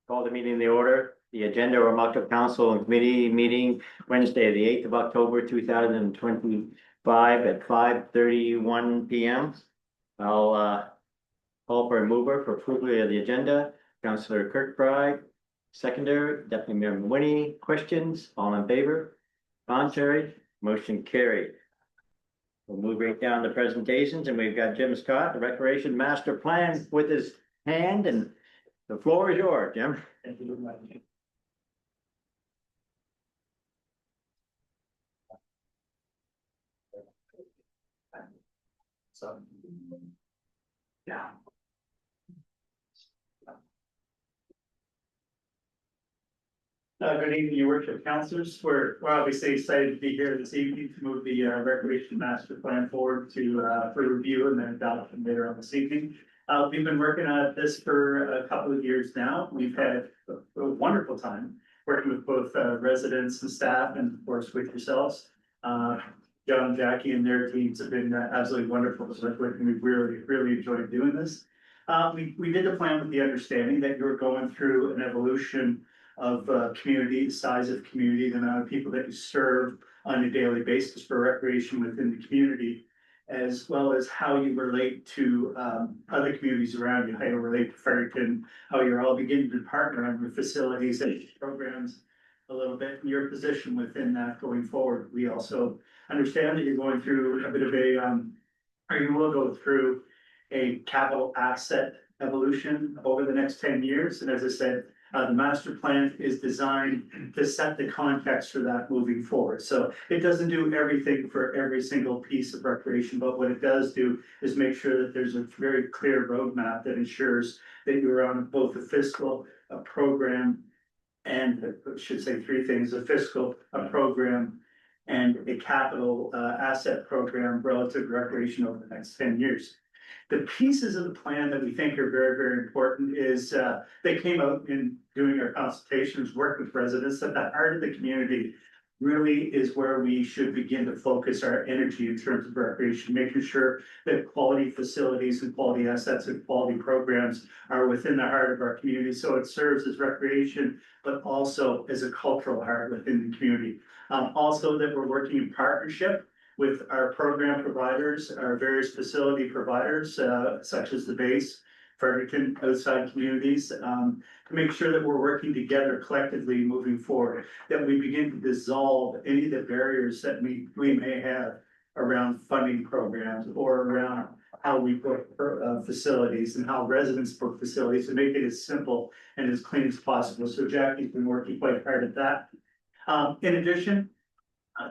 Call the meeting in the order. The agenda, Oromocto Council and Committee meeting Wednesday, the 8th of October, 2025 at 5:31 p.m. I'll call for a mover for approval of the agenda. Councillor Kirkbride, seconder, Deputy Mayor Winnie. Questions? All in favor? Contrary? Motion carried. We'll move right down to presentations, and we've got Jim Scott, the Recreation Master Plan, with his hand, and the floor is yours, Jim. Thank you very much. So, yeah. Good evening, your worship councillors. We're obviously excited to be here this evening to move the Recreation Master Plan forward to for review and then adoption later on this evening. We've been working on this for a couple of years now. We've had a wonderful time working with both residents and staff, and of course with yourselves. John, Jackie, and their teams have been absolutely wonderful to work with, and we've really enjoyed doing this. We did the plan with the understanding that you were going through an evolution of community, the size of community, the amount of people that you serve on a daily basis for recreation within the community, as well as how you relate to other communities around you, how you relate to Fredericton, how you're all beginning to partner on your facilities and programs a little bit, and your position within that going forward. We also understand that you're going through a bit of a, or you will go through a capital asset evolution over the next 10 years. And as I said, the master plan is designed to set the context for that moving forward. So it doesn't do everything for every single piece of recreation, but what it does do is make sure that there's a very clear roadmap that ensures that you're on both a fiscal, a program, and I should say three things: a fiscal, a program, and a capital asset program relative to recreation over the next 10 years. The pieces of the plan that we think are very important is they came out in doing our consultations, work with residents, at the heart of the community really is where we should begin to focus our energy in terms of recreation, making sure that quality facilities and quality assets and quality programs are within the heart of our community. So it serves as recreation, but also as a cultural heart within the community. Also that we're working in partnership with our program providers, our various facility providers, such as the base, Fredericton, outside communities, to make sure that we're working together collectively moving forward, that we begin to dissolve any of the barriers that we may have around funding programs or around how we book facilities and how residents book facilities, to make it as simple and as clean as possible. So Jackie's been working quite hard at that. In addition,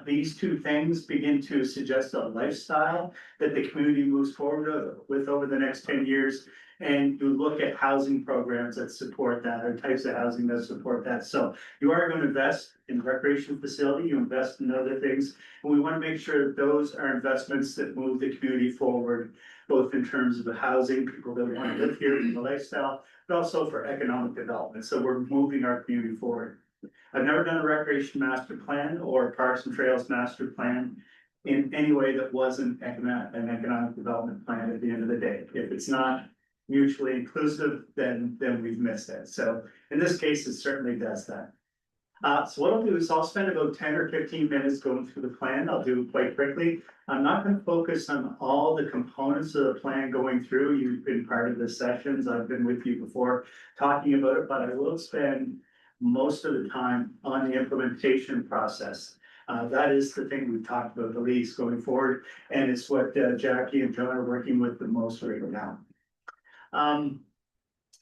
these two things begin to suggest a lifestyle that the community moves forward with over the next 10 years. And you look at housing programs that support that, or types of housing that support that. So you are going to invest in recreation facility, you invest in other things. And we want to make sure that those are investments that move the community forward, both in terms of the housing, people that want to live here, in the lifestyle, but also for economic development. So we're moving our community forward. I've never done a recreation master plan or parks and trails master plan in any way that wasn't an economic development plan at the end of the day. If it's not mutually inclusive, then we've missed it. So in this case, it certainly does that. So what I'll do is I'll spend about 10 or 15 minutes going through the plan. I'll do it quite quickly. I'm not going to focus on all the components of the plan going through. You've been part of the sessions. I've been with you before talking about it, but I will spend most of the time on the implementation process. That is the thing we've talked about the least going forward, and it's what Jackie and John are working with the most right now.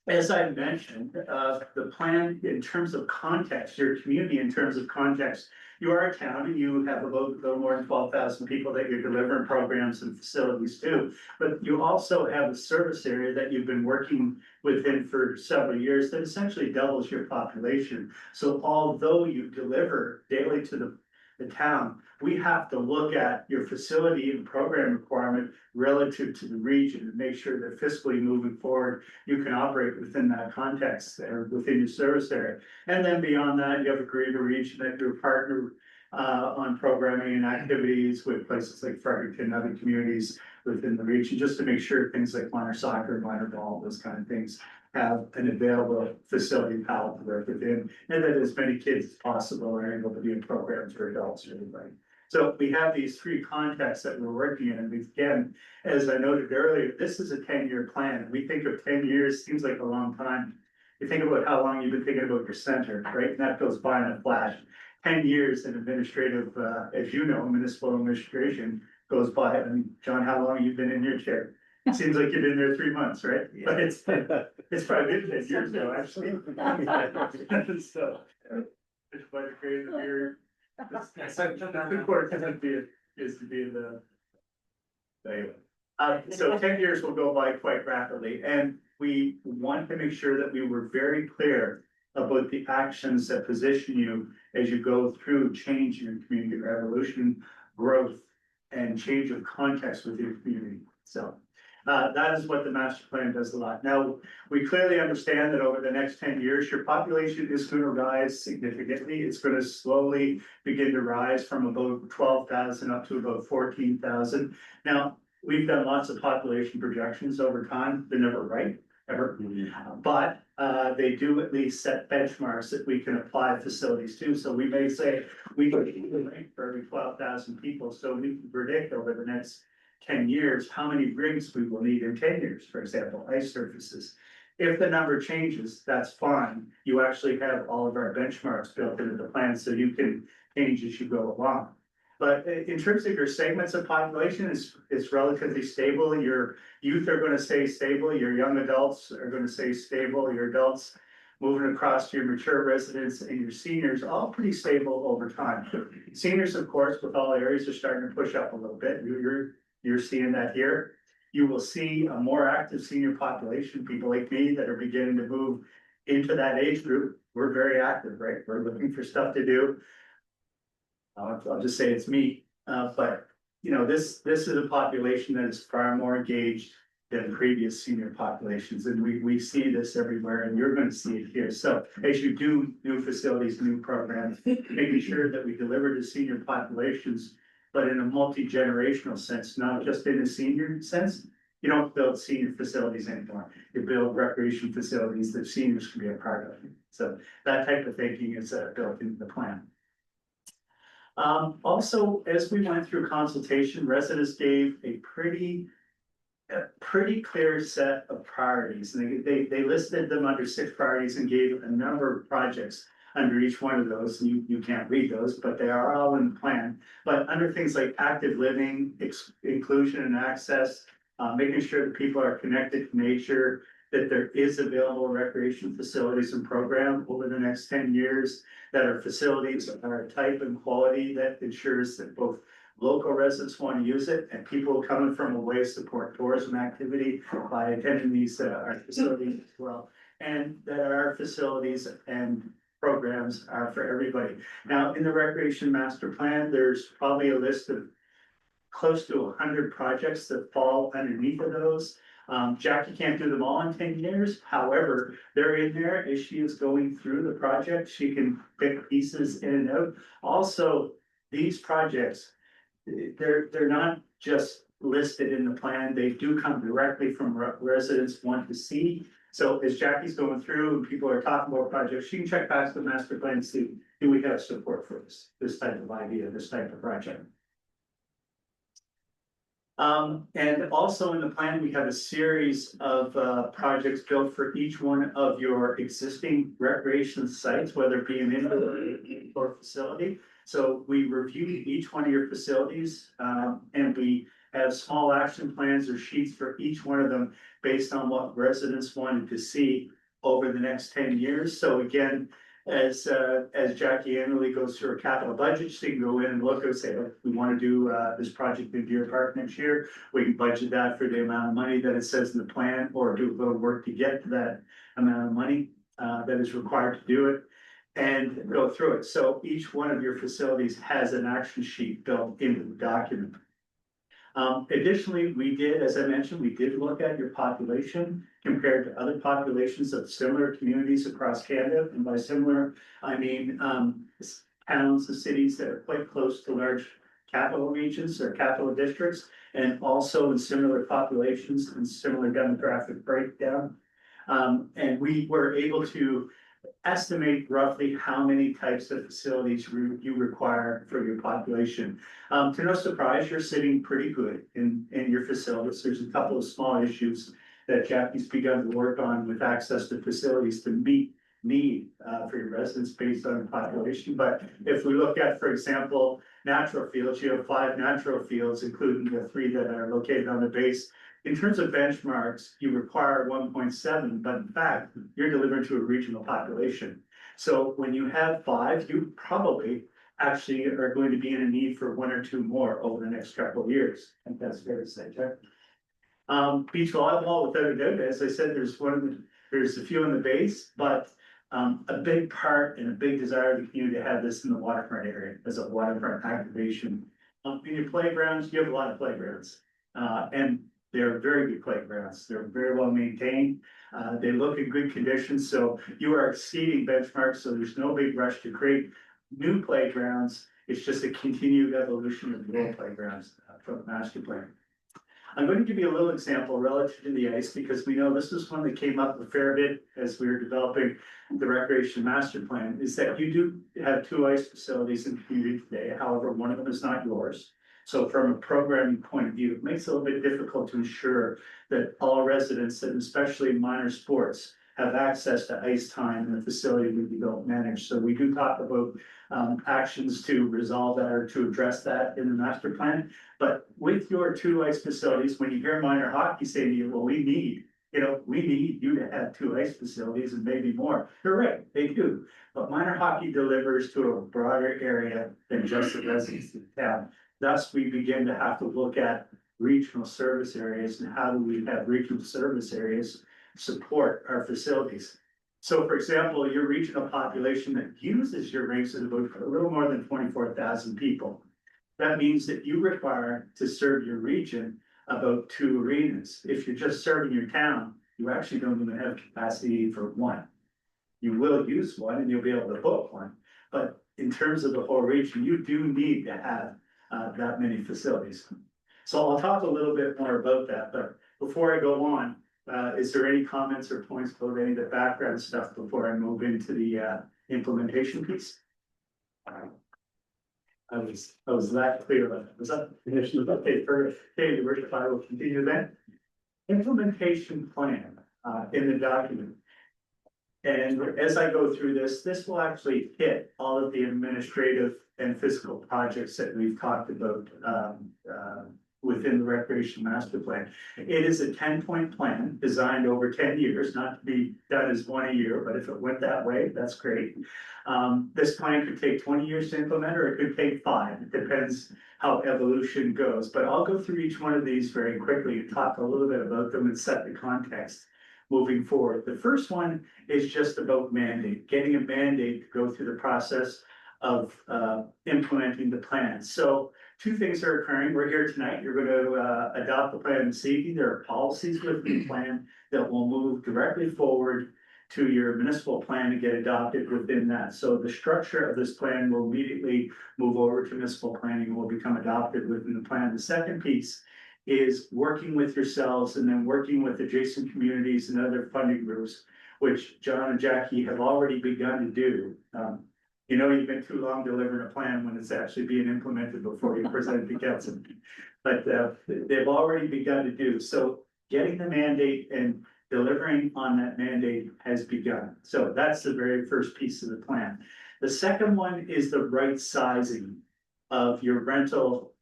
As I mentioned, the plan in terms of context, your community in terms of context, you are a town and you have about a little more than 12,000 people that you're delivering programs and facilities to, but you also have a service area that you've been working within for several years that essentially doubles your population. So although you deliver daily to the town, we have to look at your facility and program requirement relative to the region and make sure that fiscally moving forward, you can operate within that context or within your service area. And then beyond that, you have a greater region that you're partner on programming and activities with places like Fredericton and other communities within the region, just to make sure things like minor soccer, minor ball, those kind of things have an available facility palette to work within, and that as many kids as possible are able to be in programs for adults or anybody. So we have these three contexts that we're working in, and again, as I noted earlier, this is a 10-year plan. We think of 10 years, seems like a long time. You think about how long you've been thinking about your center, right? And that goes by in a flash. 10 years in administrative, as you know, municipal administration goes by. And John, how long have you been in your chair? It seems like you've been there 3 months, right? Yeah. But it's probably been 10 years now, actually. So, it's by the grace of your, the court is to be the. Anyway, so 10 years will go by quite rapidly, and we want to make sure that we were very clear about the actions that position you as you go through change in your community, revolution, growth, and change of context with your community. So that is what the master plan does a lot. Now, we clearly understand that over the next 10 years, your population is going to rise significantly. It's going to slowly begin to rise from about 12,000 up to about 14,000. Now, we've done lots of population projections over time. They're never right, ever. But they do at least set benchmarks that we can apply facilities to. So we may say we could rank for every 12,000 people. So we can predict over the next 10 years how many rigs we will need in 10 years, for example, ice surfaces. If the number changes, that's fine. You actually have all of our benchmarks built into the plan, so you can change as you go along. But in terms of your segments of population, it's relatively stable. Your youth are going to stay stable. Your young adults are going to stay stable. Your adults moving across to your mature residents and your seniors, all pretty stable over time. Seniors, of course, with all areas are starting to push up a little bit. You're seeing that here. You will see a more active senior population, people like me that are beginning to move into that age group. We're very active, right? We're looking for stuff to do. I'll just say it's me, but you know, this is a population that is far more engaged than previous senior populations, and we see this everywhere, and you're going to see it here. So as you do new facilities, new programs, making sure that we deliver to senior populations, but in a multi-generational sense, not just in a senior sense. You don't build senior facilities anymore. You build recreation facilities that seniors can be a part of. So that type of thinking is built into the plan. Also, as we went through consultation, residents gave a pretty clear set of priorities. And they listed them under 6 priorities and gave a number of projects under each one of those. And you can't read those, but they are all in the plan. But under things like active living, inclusion and access, making sure that people are connected to nature, that there is available recreation facilities and program over the next 10 years, that our facilities are type and quality that ensures that both local residents want to use it and people coming from away support tourism activity by attending these our facilities as well. And that our facilities and programs are for everybody. Now, in the recreation master plan, there's probably a list of close to 100 projects that fall underneath of those. Jackie can't do them all in 10 years. However, they're in there as she is going through the project. She can pick pieces in and out. Also, these projects, they're not just listed in the plan. They do come directly from residents want to see. So as Jackie's going through and people are talking about projects, she can check back to the master plan and see, do we have support for this type of idea, this type of project? And also in the plan, we have a series of projects built for each one of your existing recreation sites, whether it be an indoor facility. So we reviewed each one of your facilities and we have small action plans or sheets for each one of them based on what residents wanted to see over the next 10 years. So again, as Jackie annually goes through her capital budget, she can go in and look and say, look, we want to do this project in Deer Park next year. We can budget that for the amount of money that it says in the plan, or do a little work to get to that amount of money that is required to do it, and go through it. So each one of your facilities has an action sheet built into the document. Additionally, we did, as I mentioned, we did look at your population compared to other populations of similar communities across Canada. And by similar, I mean towns and cities that are quite close to large capital regions or capital districts. and also in similar populations and similar demographic breakdown. And we were able to estimate roughly how many types of facilities you require for your population. To no surprise, you're sitting pretty good in your facilities. There's a couple of small issues that Jackie's begun to work on with access to facilities to meet need for your residents based on the population. But if we look at, for example, natural fields, you have 5 natural fields, including the 3 that are located on the base. In terms of benchmarks, you require 1.7, but in fact, you're delivering to a regional population. So when you have 5, you probably actually are going to be in a need for 1 or 2 more over the next couple of years. I think that's fair to say, Jack. Beach volleyball, without a doubt, as I said, there's a few in the base, but a big part and a big desire of the community to have this in the waterfront area as a waterfront activation. In your playgrounds, you have a lot of playgrounds, and they're very good playgrounds. They're very well maintained. They look in good condition, so you are exceeding benchmarks. So there's no big rush to create new playgrounds. It's just a continued evolution of the old playgrounds from the master plan. I'm going to give you a little example relative to the ice, because we know this is one that came up a fair bit as we were developing the recreation master plan, is that you do have 2 ice facilities in the community today. However, one of them is not yours. So from a programming point of view, it makes it a little bit difficult to ensure that all residents, and especially minor sports, have access to ice time in the facility we don't manage. So we do talk about actions to resolve that or to address that in the master plan. But with your 2 ice facilities, when you hear minor hockey say to you, well, we need you to have 2 ice facilities and maybe more. You're right, they do. But minor hockey delivers to a broader area than just the residents of the town. Thus, we begin to have to look at regional service areas and how do we have regional service areas support our facilities. So for example, your regional population that uses your rinks is about a little more than 24,000 people. That means that you require to serve your region about 2 arenas. If you're just serving your town, you actually don't even have capacity for 1. You will use 1 and you'll be able to book 1. But in terms of the whole region, you do need to have that many facilities. So I'll talk a little bit more about that, but before I go on, is there any comments or points about any of the background stuff before I move into the implementation piece? I was that clear about that. Was that okay? Perfect. Okay, the I will continue then. Implementation plan in the document. And as I go through this will actually hit all of the administrative and physical projects that we've talked about within the recreation master plan. It is a 10-point plan designed over 10 years, not to be done as 1 a year, but if it went that way, that's great. This plan could take 20 years to implement, or it could take 5. It depends how evolution goes, but I'll go through each one of these very quickly and talk a little bit about them and set the context moving forward. The first one is just about mandate, getting a mandate to go through the process of implementing the plan. So 2 things are occurring. We're here tonight. You're going to adopt the plan this evening. There are policies within the plan that will move directly forward to your municipal plan to get adopted within that. So the structure of this plan will immediately move over to municipal planning and will become adopted within the plan. The second piece is working with yourselves and then working with adjacent communities and other funding groups, which John and Jackie have already begun to do. You know, you've been too long delivering a plan when it's actually being implemented before you present it to council. But they've already begun to do. So getting the mandate and delivering on that mandate has begun. So that's the very first piece of the plan. The second one is the right sizing of your rental,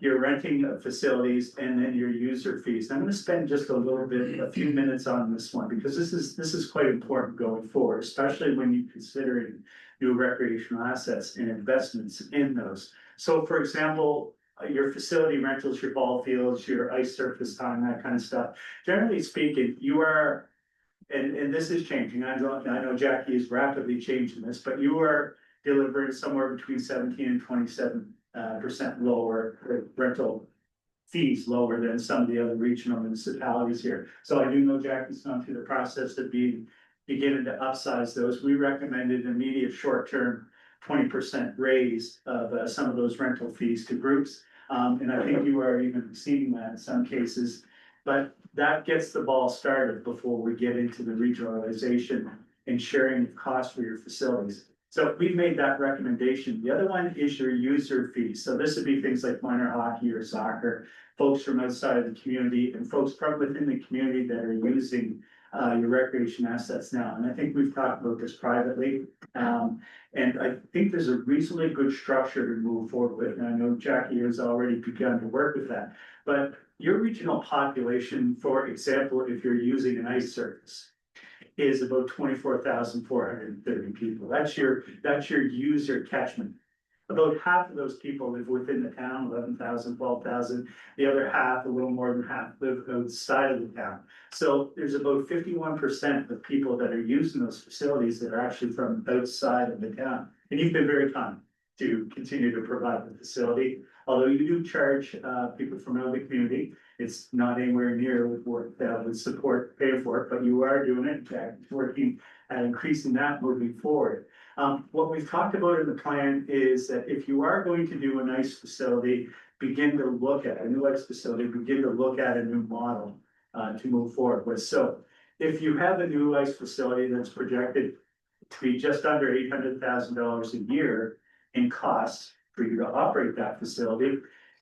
your renting of facilities, and then your user fees. I'm going to spend just a few minutes on this one, because this is quite important going forward, especially when you're considering new recreational assets and investments in those. So for example, your facility rentals, your ball fields, your ice surface time, that kind of stuff. Generally speaking, you are, and this is changing. I know Jackie is rapidly changing this, but you are delivering somewhere between 17 and 27% lower rental fees, lower than some of the other regional municipalities here. So I do know Jackie's gone through the process of beginning to upsize those. We recommended an immediate short-term 20% raise of some of those rental fees to groups. And I think you are even exceeding that in some cases. But that gets the ball started before we get into the regionalization and sharing of costs for your facilities. So we've made that recommendation. The other one is your user fees. So this would be things like minor hockey or soccer, folks from outside of the community and folks from within the community that are using your recreation assets now. And I think we've talked about this privately. And I think there's a reasonably good structure to move forward with. And I know Jackie has already begun to work with that. But your regional population, for example, if you're using an ice surface, is about 24,430 people. That's your user catchment. About half of those people live within the town, 11,000, 12,000. The other half, a little more than half, live outside of the town. So there's about 51% of people that are using those facilities that are actually from outside of the town. And you've been very kind to continue to provide the facility. Although you do charge people from out of the community, it's not anywhere near what would support paying for it, but you are doing it, in fact, working at increasing that moving forward. What we've talked about in the plan is that if you are going to do an ice facility, begin to look at a new ice facility, begin to look at a new model to move forward with. So if you have a new ice facility that's projected to be just under $800,000 a year in costs for you to operate that facility,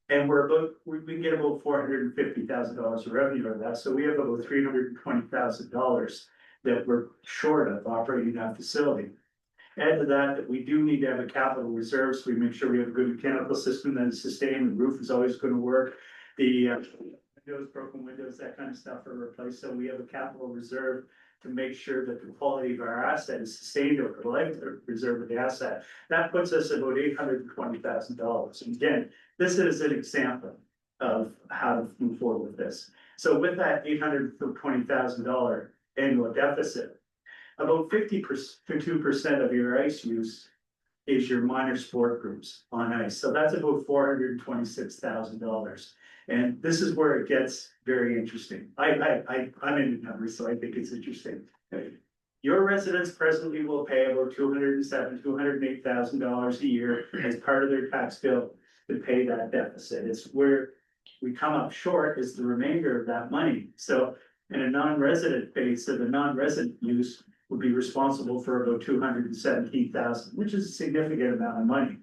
and we get about $450,000 of revenue out of that. So we have about $320,000 that we're short of operating that facility. Add to that we do need to have a capital reserve, so we make sure we have a good mechanical system that is sustained. The roof is always going to work. The windows, broken windows, that kind of stuff are replaced. So we have a capital reserve to make sure that the quality of our asset is sustained over the life reserve of the asset. That puts us about $820,000. And again, this is an example of how to move forward with this. So with that $820,000 annual deficit, about 52% of your ice use is your minor sport groups on ice. So that's about $426,000. And this is where it gets very interesting. I'm in the numbers, so I think it's interesting. Your residents presently will pay about $208,000 a year as part of their tax bill to pay that deficit. It's where we come up short is the remainder of that money. So in a non-resident base, so the non-resident use would be responsible for about $217,000, which is a significant amount of money.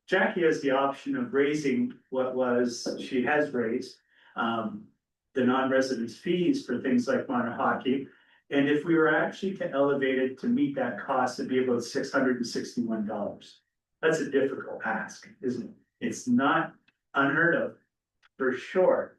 Jackie has the option of raising she has raised the non-residents fees for things like minor hockey. And if we were actually to elevate it to meet that cost, it'd be about $661. That's a difficult ask, isn't it? It's not unheard of for sure,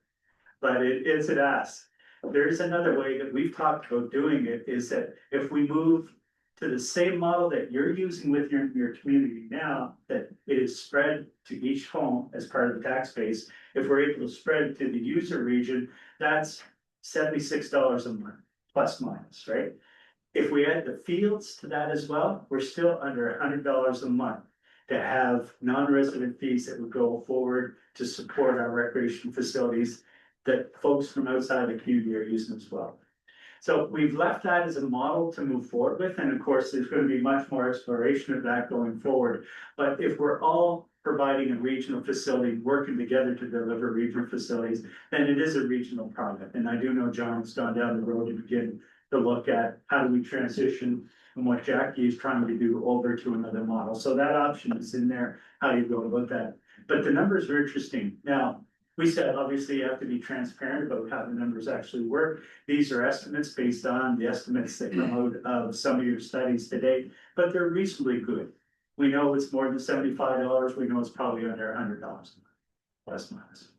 but it is an ask. There's another way that we've talked about doing it is that if we move to the same model that you're using with your community now, that it is spread to each home as part of the tax base. If we're able to spread to the user region, that's $76 a month, plus minus, right? If we add the fields to that as well, we're still under $100 a month to have non-resident fees that would go forward to support our recreation facilities that folks from outside the community are using as well. So we've left that as a model to move forward with, and of course, there's going to be much more exploration of that going forward. But if we're all providing a regional facility, working together to deliver regional facilities, then it is a regional project. And I do know John's gone down the road to begin to look at how do we transition from what Jackie is trying to do over to another model. So that option is in there, how do you go about that? But the numbers are interesting. Now, we said, obviously, you have to be transparent about how the numbers actually work. These are estimates based on the estimates that come out of some of your studies today, but they're reasonably good. We know it's more than $75. We know it's probably under $100, plus minus.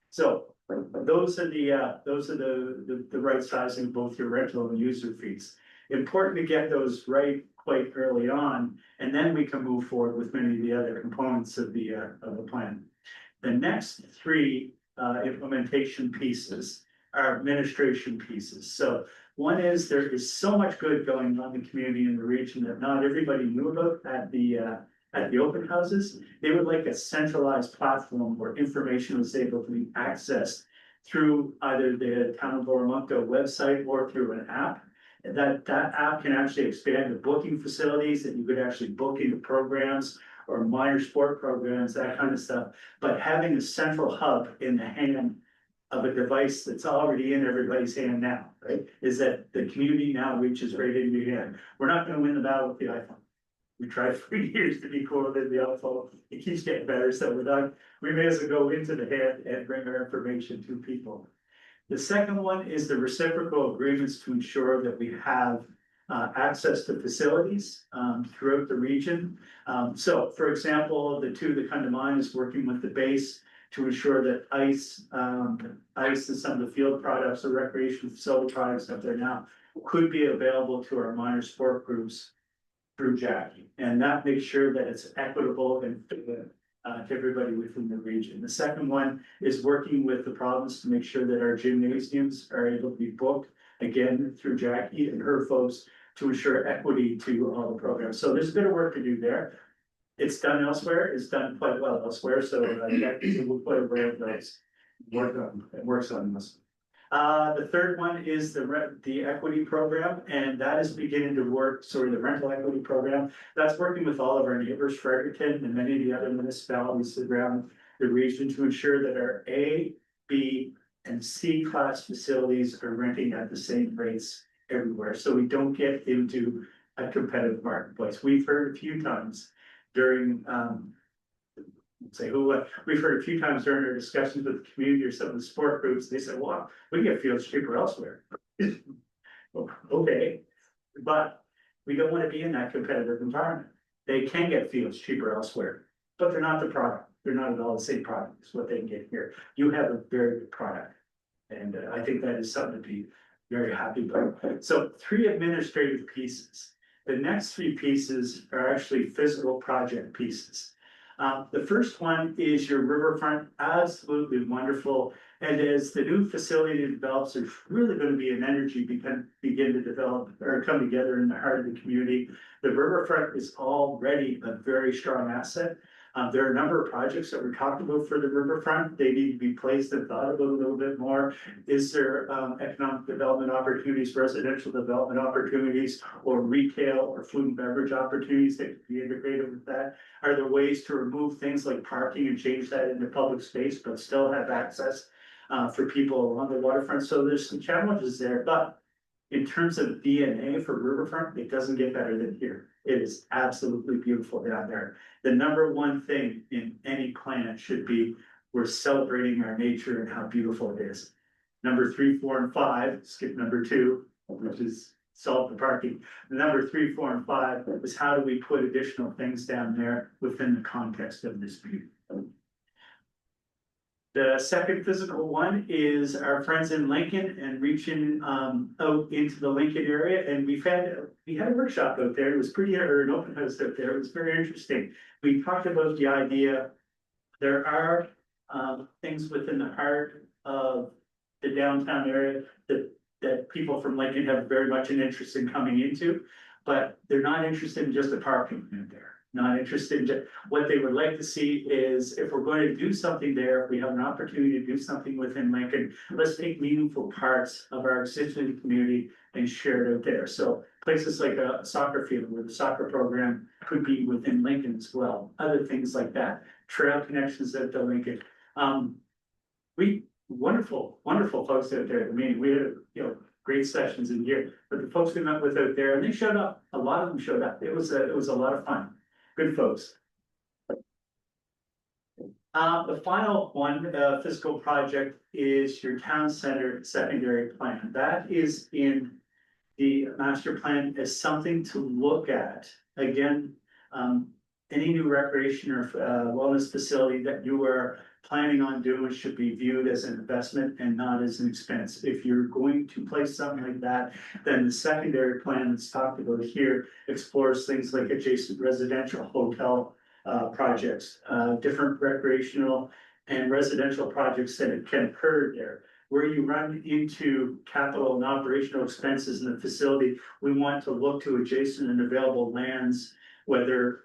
So those are the right sizing of both your rental and user fees. Important to get those right quite early on, and then we can move forward with many of the other components of the plan. The next three implementation pieces are administration pieces. So one is there is so much good going on in the community in the region that not everybody knew about at the open houses. They would like a centralized platform where information was able to be accessed through either the Town of Oromocto website or through an app. That app can actually expand to booking facilities, that you could actually book into programs or minor sport programs, that kind of stuff. But having a central hub in the hand of a device that's already in everybody's hand now, right? Is that the community now reaches right into your hand. We're not gonna win the battle with the iPhone. We tried for years to be cool with the iPhone. It keeps getting better, so we may as well go into the hand and bring our information to people. The second one is the reciprocal agreements to ensure that we have access to facilities throughout the region. So for example, the two that come to mind is working with the base to ensure that ice and some of the field products or recreational facility products up there now could be available to our minor sport groups through Jackie. And that makes sure that it's equitable and to everybody within the region. The second one is working with the province to make sure that our gymnasiums are able to be booked again through Jackie and her folks to ensure equity to all the programs. So there's a bit of work to do there. It's done elsewhere, it's done quite well elsewhere, so Jackie will play aware of those. Works on this. The third one is the equity program, and that is beginning to work, the rental equity program. That's working with all of our neighbors, Fredericton and many of the other municipalities around the region to ensure that our A, B, and C class facilities are renting at the same rates everywhere, so we don't get into a competitive marketplace. We've heard a few times during we've heard a few times during our discussions with the community or some of the sport groups, they said, wow, we get fields cheaper elsewhere. Okay, but we don't want to be in that competitive environment. They can get fields cheaper elsewhere, but they're not the product. They're not at all the same product as what they can get here. You have a very good product. And I think that is something to be very happy about. So 3 administrative pieces. The next 3 pieces are actually physical project pieces. The first one is your riverfront, absolutely wonderful. And as the new facility develops, there's really going to be an energy begin to develop or come together in the heart of the community. The riverfront is already a very strong asset. There are a number of projects that we're talking about for the riverfront. They need to be placed and thought about a little bit more. Is there economic development opportunities, residential development opportunities, or retail or food and beverage opportunities that could be integrated with that? Are there ways to remove things like parking and change that into public space, but still have access for people along the waterfront? So there's some challenges there, but in terms of DNA for riverfront, it doesn't get better than here. It is absolutely beautiful down there. The number one thing in any planet should be we're celebrating our nature and how beautiful it is. Number 3, 4, and 5, skip number 2, which is solve the parking. The number 3, 4, and 5 is how do we put additional things down there within the context of this beauty. The second physical one is our friends in Lincoln and reaching out into the Lincoln area. And we had a workshop out there. It was or an open house out there. It was very interesting. We talked about the idea. There are things within the heart of the downtown area that people from Lincoln have very much an interest in coming into, but they're not interested in just the parking in there. Not interested in what they would like to see is if we're going to do something there, if we have an opportunity to do something within Lincoln, let's take meaningful parts of our existing community and share it out there. So places like a soccer field where the soccer program could be within Lincoln as well. Other things like that, trail connections out to Lincoln. Wonderful folks out there. I mean, we had great sessions in here, but the folks we met with out there, and they showed up. A lot of them showed up. It was a lot of fun. Good folks. The final one, fiscal project, is your town center secondary plan. That is in the master plan as something to look at. Again, any new recreation or wellness facility that you are planning on doing should be viewed as an investment and not as an expense. If you're going to place something like that, then the secondary plan that's talked about here explores things like adjacent residential hotel projects, different recreational and residential projects that can occur there. Where you run into capital and operational expenses in the facility, we want to look to adjacent and available lands, whether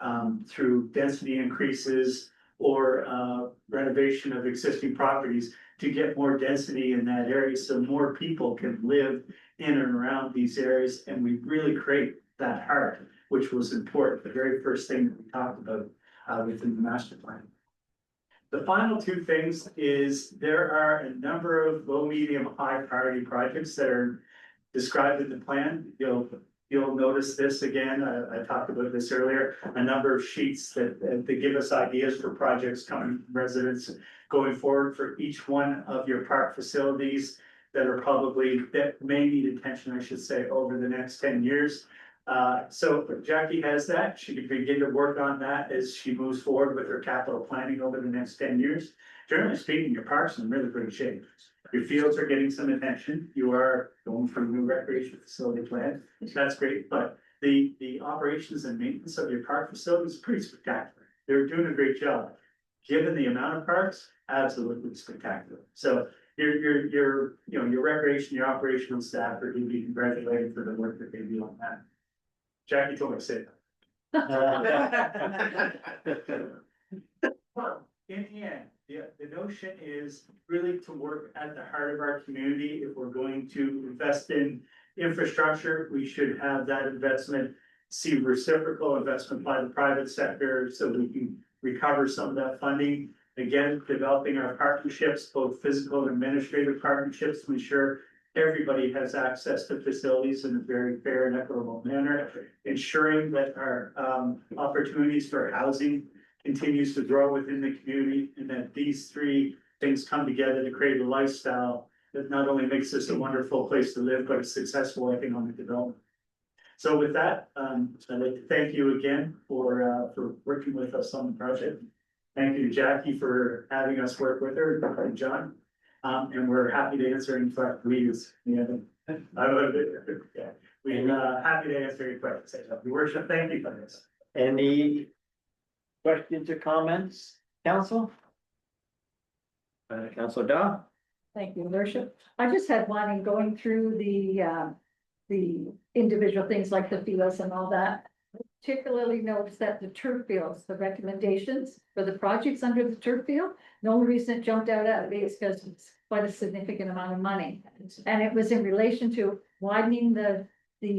through density increases or renovation of existing properties to get more density in that area so more people can live in and around these areas. And we really create that heart, which was important, the very first thing that we talked about within the master plan. The final two things is there are a number of low, medium, high priority projects that are described in the plan. You'll notice this again, I talked about this earlier, a number of sheets that give us ideas for projects coming from residents going forward for each one of your park facilities that may need attention, I should say, over the next 10 years. So Jackie has that. She can begin to work on that as she moves forward with her capital planning over the next 10 years. Generally speaking, your parks are in really great shape. Your fields are getting some attention. You are going for a new recreation facility plan. That's great, but the operations and maintenance of your park facilities is pretty spectacular. They're doing a great job. Given the amount of parks, absolutely spectacular. So your recreation, your operational staff are to be congratulated for the work that they do on that. Jackie told me to say that. Well, in the end, the notion is really to work at the heart of our community. If we're going to invest in infrastructure, we should have that investment see reciprocal investment by the private sector so we can recover some of that funding. Again, developing our partnerships, both physical and administrative partnerships, to ensure everybody has access to facilities in a very fair and equitable manner, ensuring that our opportunities for housing continues to grow within the community, and that these three things come together to create a lifestyle that not only makes this a wonderful place to live, but a successful economic development. So with that, I'd like to thank you again for working with us on the project. Thank you, Jackie, for having us work with her, and John. And we're happy to answer any questions. We're happy to answer any questions. Your worship, thank you for this. Any questions or comments, council? Councilor Daw? Thank you, worship. I just had one in going through the individual things like the fields and all that. Particularly noticed that the turf fields, the recommendations for the projects under the turf field, the only reason it jumped out at me is because it's quite a significant amount of money. And it was in relation to widening the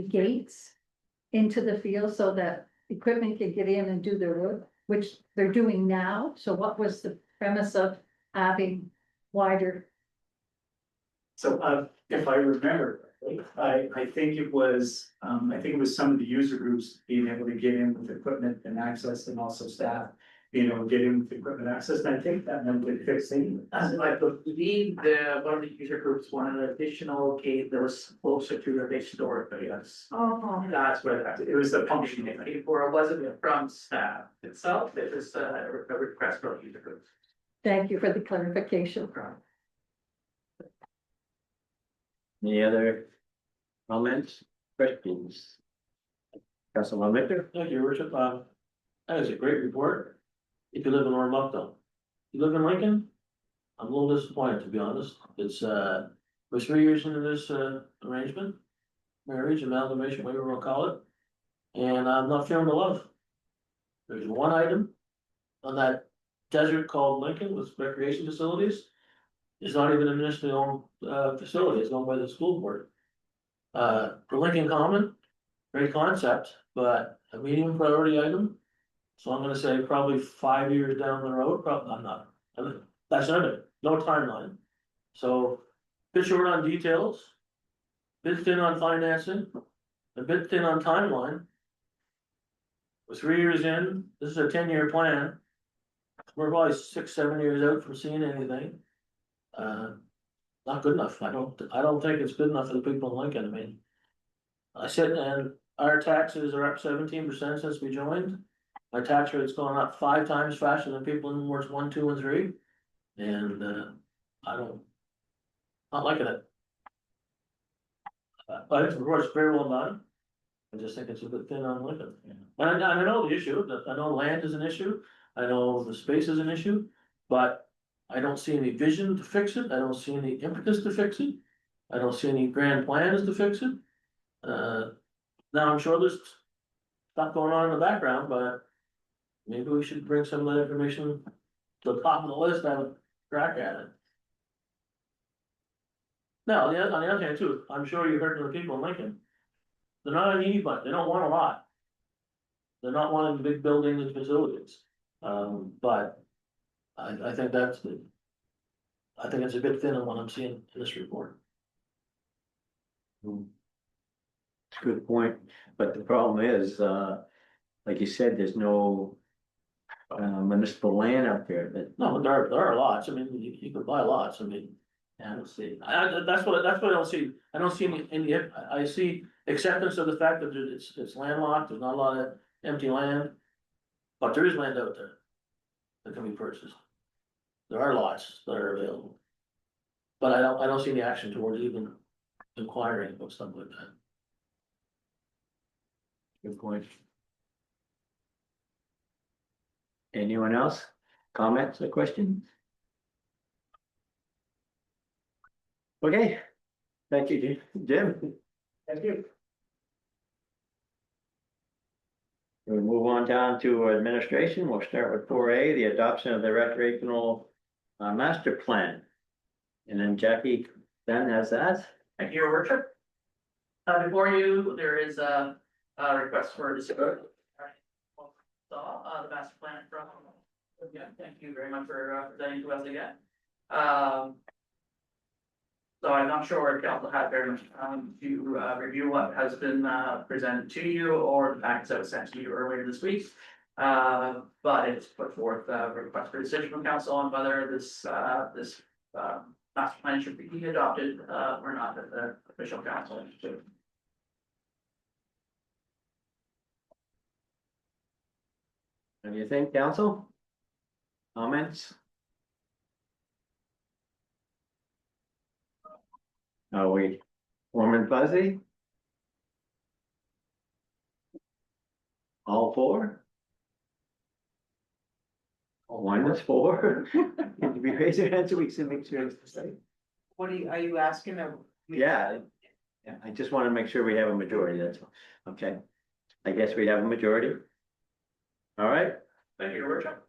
gates into the field so that equipment could get in and do their work, which they're doing now. So what was the premise of having wider? So if I remember, I think it was some of the user groups being able to get in with equipment and access, and also staff being able to get in with equipment access, and I think that meant they fixed things. I believe one of the user groups wanted an additional gate that was closer to where they store it, yes. Oh, That's where it was the function they paid for, it wasn't from staff itself, it was a request from user groups. thank you for the clarification. Any other comments, questions? Councilor Victor? Thank you, your worship. That is a great report. If you live in Oromocto, you live in Lincoln, I'm a little disappointed, to be honest. It's, we're 3 years into this, arrangement, marriage, amalgamation, whatever you wanna call it. And I'm not feeling the love. There's one item on that desert called Lincoln with recreation facilities. It's not even a municipally owned, facility, it's owned by the school board. For Lincoln Common, great concept, but a medium priority item. So I'm gonna say probably 5 years down the road, that's not it, no timeline. So, bit short on details, bit thin on financing, a bit thin on timeline. We're 3 years in, this is a 10-year plan. We're probably 6, 7 years out from seeing anything. Not good enough. I don't think it's good enough for the people in Lincoln. I mean, I said, and our taxes are up 17% since we joined. My tax rate's gone up 5 times faster than people in wards 1, 2, and 3. And not liking it. But it's, of course, very well done. I just think it's a bit thin on Lincoln. And I know the issue, I know land is an issue, I know the space is an issue, but I don't see any vision to fix it, I don't see any impetus to fix it. I don't see any grand plans to fix it. Now, I'm sure there's stuff going on in the background, but maybe we should bring some of that information to the top of the list and have a crack at it. Now, on the other hand too, I'm sure you heard from the people in Lincoln. They're not an easy bunch, they don't want a lot. They're not wanting big buildings and facilities. But I think that's the. I think it's a bit thin on what I'm seeing in this report. Good point, but the problem is, like you said, there's no municipal land up there that, No, but there are lots, I mean, you could buy lots, I mean, yeah, let's see, that's what I don't see, I don't see any, I see acceptance of the fact that it's landlocked, there's not a lot of empty land. But there is land out there that can be purchased. There are lots that are available. But I don't see any action towards even inquiring about stuff like that. good point. Anyone else? Comments or questions? Okay, thank you, Jim. Thank you. We'll move on down to administration. We'll start with 4A, the adoption of the recreational master plan. And then Jackie then has that. Thank you, Your Worship. Before you, there is a request for disclosure. Saw the master plan from, yeah, thank you very much for presenting to us again. So I'm not sure if council had very much time to review what has been presented to you or the facts that was sent to you earlier this week. But it's put forth a request for decision from council on whether this master plan should be adopted or not at the official council. What do you think, council? Comments? Are we warm and fuzzy? All four? One is four. Can you raise your hand so we can make sure it's the same? What are you asking? Yeah. Yeah, I just want to make sure we have a majority, that's all. Okay. I guess we have a majority. All right. Thank you, Your Worship.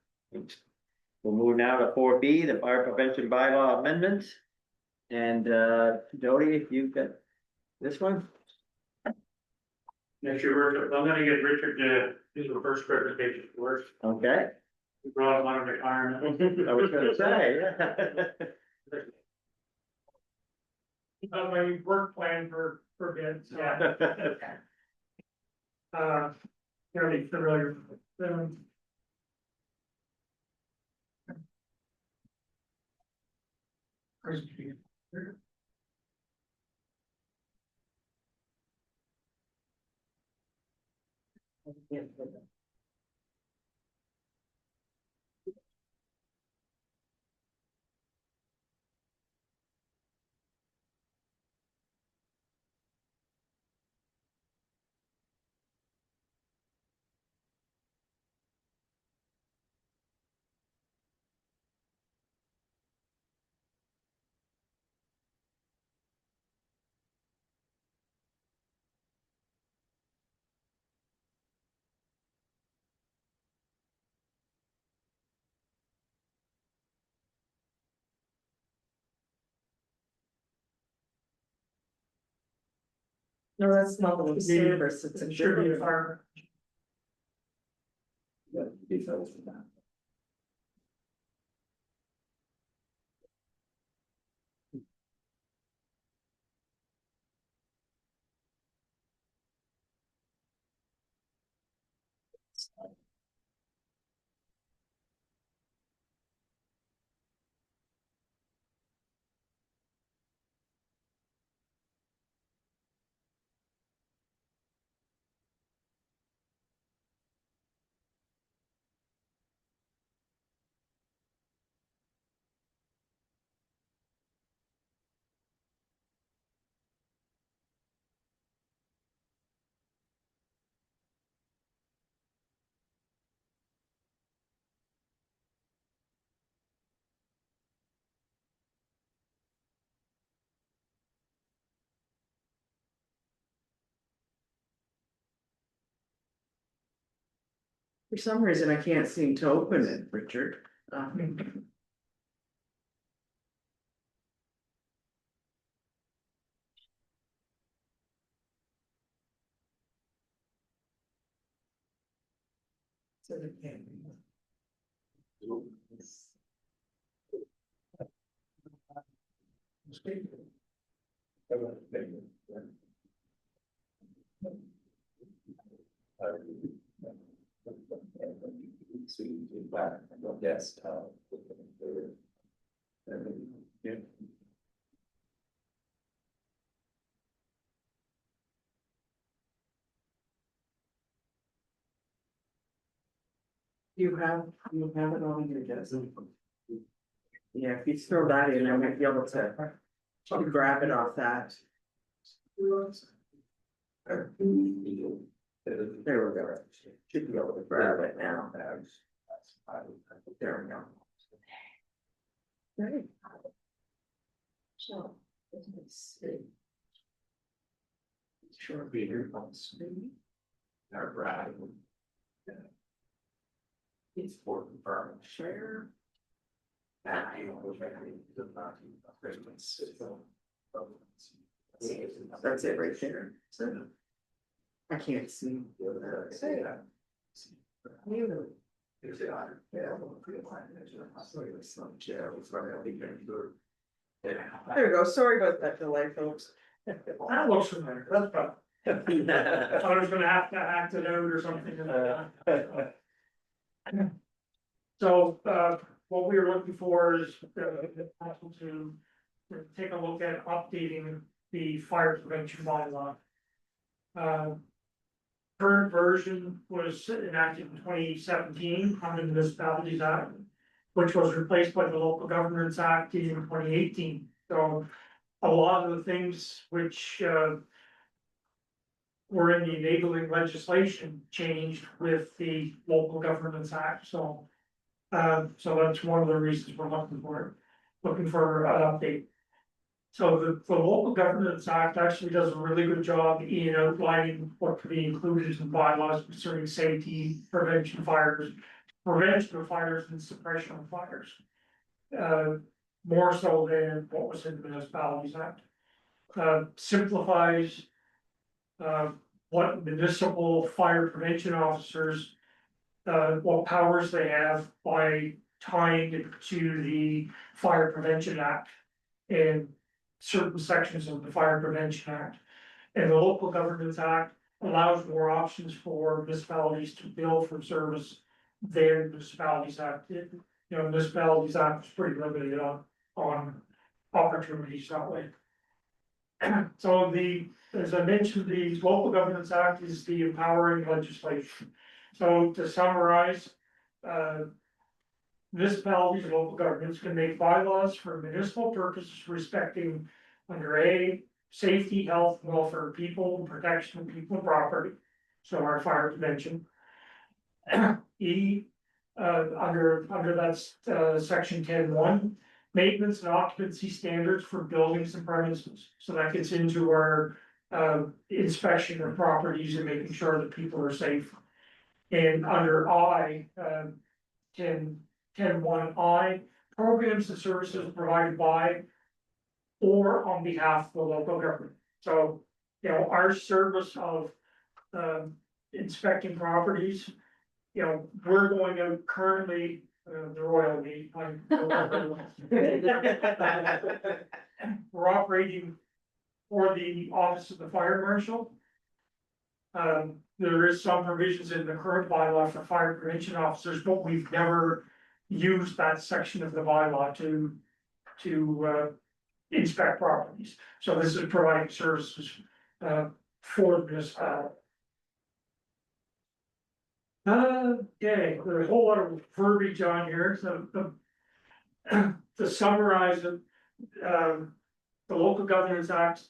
We'll move now to 4B, the fire prevention bylaw amendment. And Jody, if you've got this one? Yes, Your Worship, I'm gonna get Richard to do the first presentation first. Okay. We brought him out of retirement. I was gonna say, My work plan for bids. yeah. Fairly familiar with them. No, that's not the service, it's a Sure, good you are. details of that. For some reason, I can't seem to open it, Richard. So the Yes. You have it on your desk. Yeah, if you throw that in, I might be able to grab it off that. There we go. Should be able to grab it now. There we go. Great. So, let's see. Sure, be here on screen. All right. It's for confirm share. That's it right there. So, I can't see. There we go. Sorry about that delay, folks. That looks familiar, that's fine. I thought I was gonna have to act it out or something. So, what we were looking for is, to take a look at updating the fire prevention bylaw. Current version was enacted in 2017 under the Municipalities Act, which was replaced by the Local Governments Act in 2018. So a lot of the things which, were in the enabling legislation changed with the Local Governments Act, so. So that's one of the reasons we're looking for an update. So the Local Governments Act actually does a really good job in outlining what could be included in bylaws concerning safety, prevention of fires and suppression of fires. More so than what was in the Municipalities Act. Simplifies what municipal fire prevention officers, what powers they have by tying it to the Fire Prevention Act and certain sections of the Fire Prevention Act. And the Local Governments Act allows more options for municipalities to bill for service than Municipalities Act did. You know, Municipalities Act was pretty limited on opportunities that way. So as I mentioned, the Local Governments Act is the empowering legislation. So to summarize, municipalities and local governments can make bylaws for municipal purposes respecting under A, safety, health, and welfare of people, and protection of people and property. So our fire prevention. E, under that's section 10.1, maintenance and occupancy standards for buildings and premises. So that gets into our inspection of properties and making sure that people are safe. And under I, 10.1I, programs and services provided by or on behalf of the local government. So, you know, our service of inspecting properties, you know, we're going out currently, the Royal Navy. We're operating for the Office of the Fire Marshal. There is some provisions in the current bylaw for fire prevention officers, but we've never used that section of the bylaw to inspect properties. So this is providing services for the municipality. Okay, there's a whole lot of verbiage on here, so to summarize it, the Local Governance Act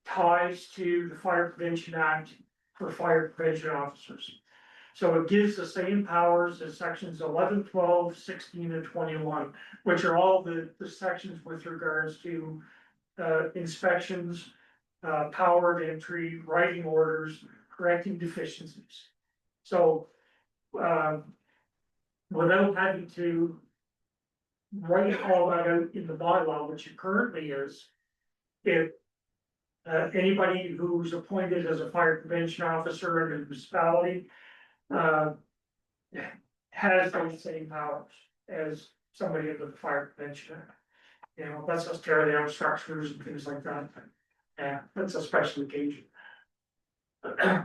ties to the Fire Prevention Act for fire prevention officers. So it gives the same powers as sections 11, 12, 16, and 21, which are all the sections with regards to inspections, power of entry, writing orders, correcting deficiencies. So without having to write all that out in the bylaw, which it currently is, if anybody who's appointed as a fire prevention officer in a municipality has those same powers as somebody under the Fire Prevention Act. You know, lets us tear down structures and things like that. Yeah, that's a special occasion.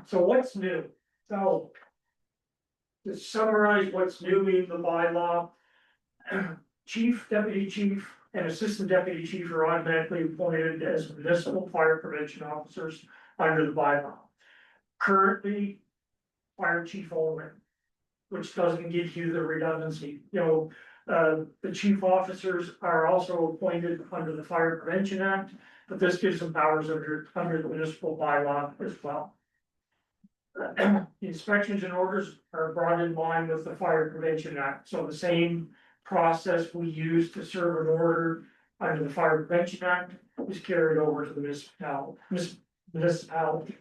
So what's new? So. To summarize what's new in the bylaw. Chief, deputy chief, and assistant deputy chief are automatically appointed as municipal fire prevention officers under the bylaw. Currently, fire chief only, which doesn't give you the redundancy, you know. The chief officers are also appointed under the Fire Prevention Act, but this gives them powers under the municipal bylaw as well. The inspections and orders are brought in line with the Fire Prevention Act, so the same process we use to serve an order under the Fire Prevention Act is carried over to the municipality.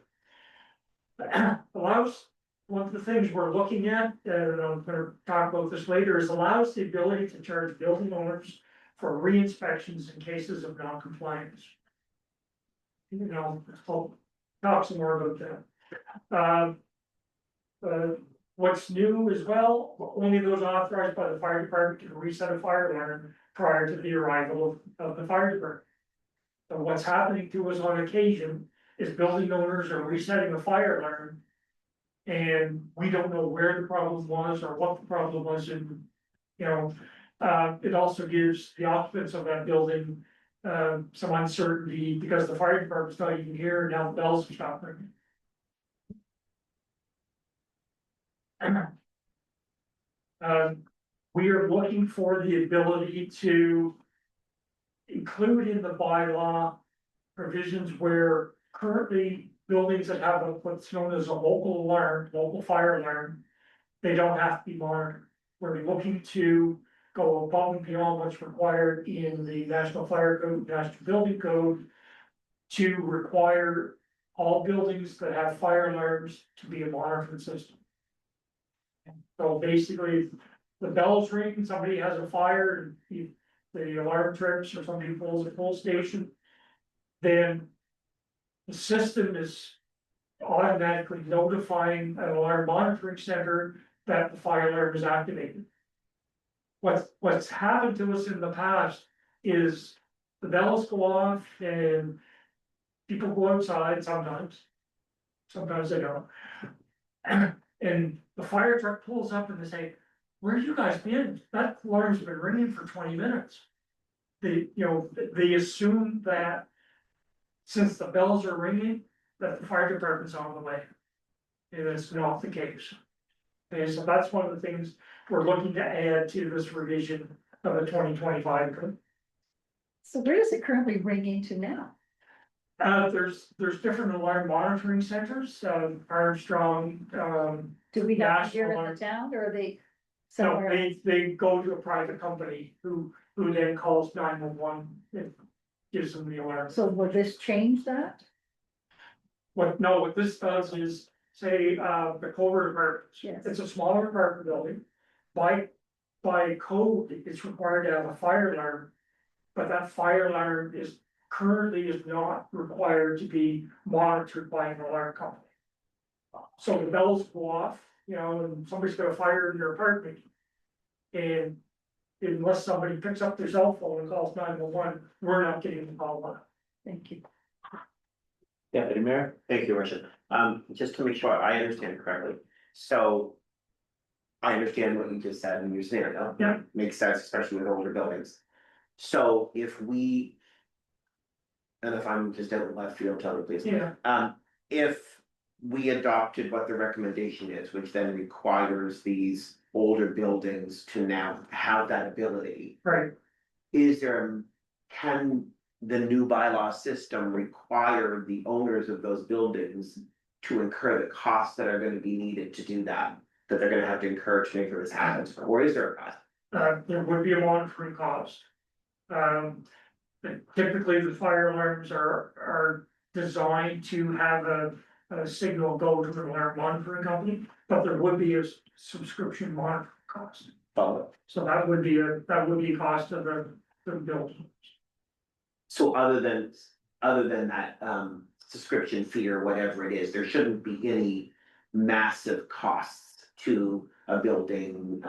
Allows, one of the things we're looking at, and I'm gonna talk about this later, is allows the ability to charge building owners for re-inspections in cases of non-compliance. You know, I'll talk some more about that. What's new as well, only those authorized by the fire department can reset a fire alarm prior to the arrival of the fire department. So what's happening to us on occasion is building owners are resetting a fire alarm. And we don't know where the problem was or what the problem was, and, you know, it also gives the occupants of that building. Some uncertainty because the fire department's not even here, and now the bells are stopped ringing. We are looking for the ability to include in the bylaw provisions where currently buildings that have what's known as a local alarm, local fire alarm, they don't have to be monitored. We're looking to go above and beyond what's required in the National Fire Code, National Building Code, to require all buildings that have fire alarms to be a monitored system. So basically, the bells ring, somebody has a fire, the alarm trips, or somebody pulls a full station, then the system is automatically notifying an alarm monitoring center that the fire alarm is activated. What's happened to us in the past is the bells go off and people go outside sometimes they don't. And the fire truck pulls up and they say, "Where you guys been? That alarm's been ringing for 20 minutes. They assume that since the bells are ringing, that the fire department's on the way. And it's not the case. Okay, so that's one of the things we're looking to add to this revision of the 2025 code. So where does it currently ring into now? There's different alarm monitoring centers, Armstrong, Do we have National here in alarm. the town, or are they so somewhere? they go to a private company who then calls 911 and gives them the alarm. So will this change that? What this does is, say, the Culver Apartments. Yes. It's a smaller apartment building. By code, it's required to have a fire alarm. But that fire alarm is not required to be monitored by an alarm company. So the bells go off, and somebody's got a fire in their apartment. And unless somebody picks up their cell phone and calls 911, we're not getting the call on it. Thank you. Deputy Mayor? Thank you, Your Worship. Just to make sure I understand correctly, so. I understand what you just said in your scenario. Yeah. Makes sense, especially with older buildings. So if we. And if I'm just out of left field, tell me please. Yeah. If we adopted what the recommendation is, which then requires these older buildings to now have that ability. Right. Can the new bylaw system require the owners of those buildings to incur the costs that are gonna be needed to do that? That they're gonna have to incur to make sure this happens, or is there a cost? There would be a monitoring cost. Typically, the fire alarms are designed to have a signal go to an alarm monitoring company, but there would be a subscription monitoring cost. Follow. So that would be a cost of the bill. So other than that, subscription fee or whatever it is, there shouldn't be any massive costs to a building,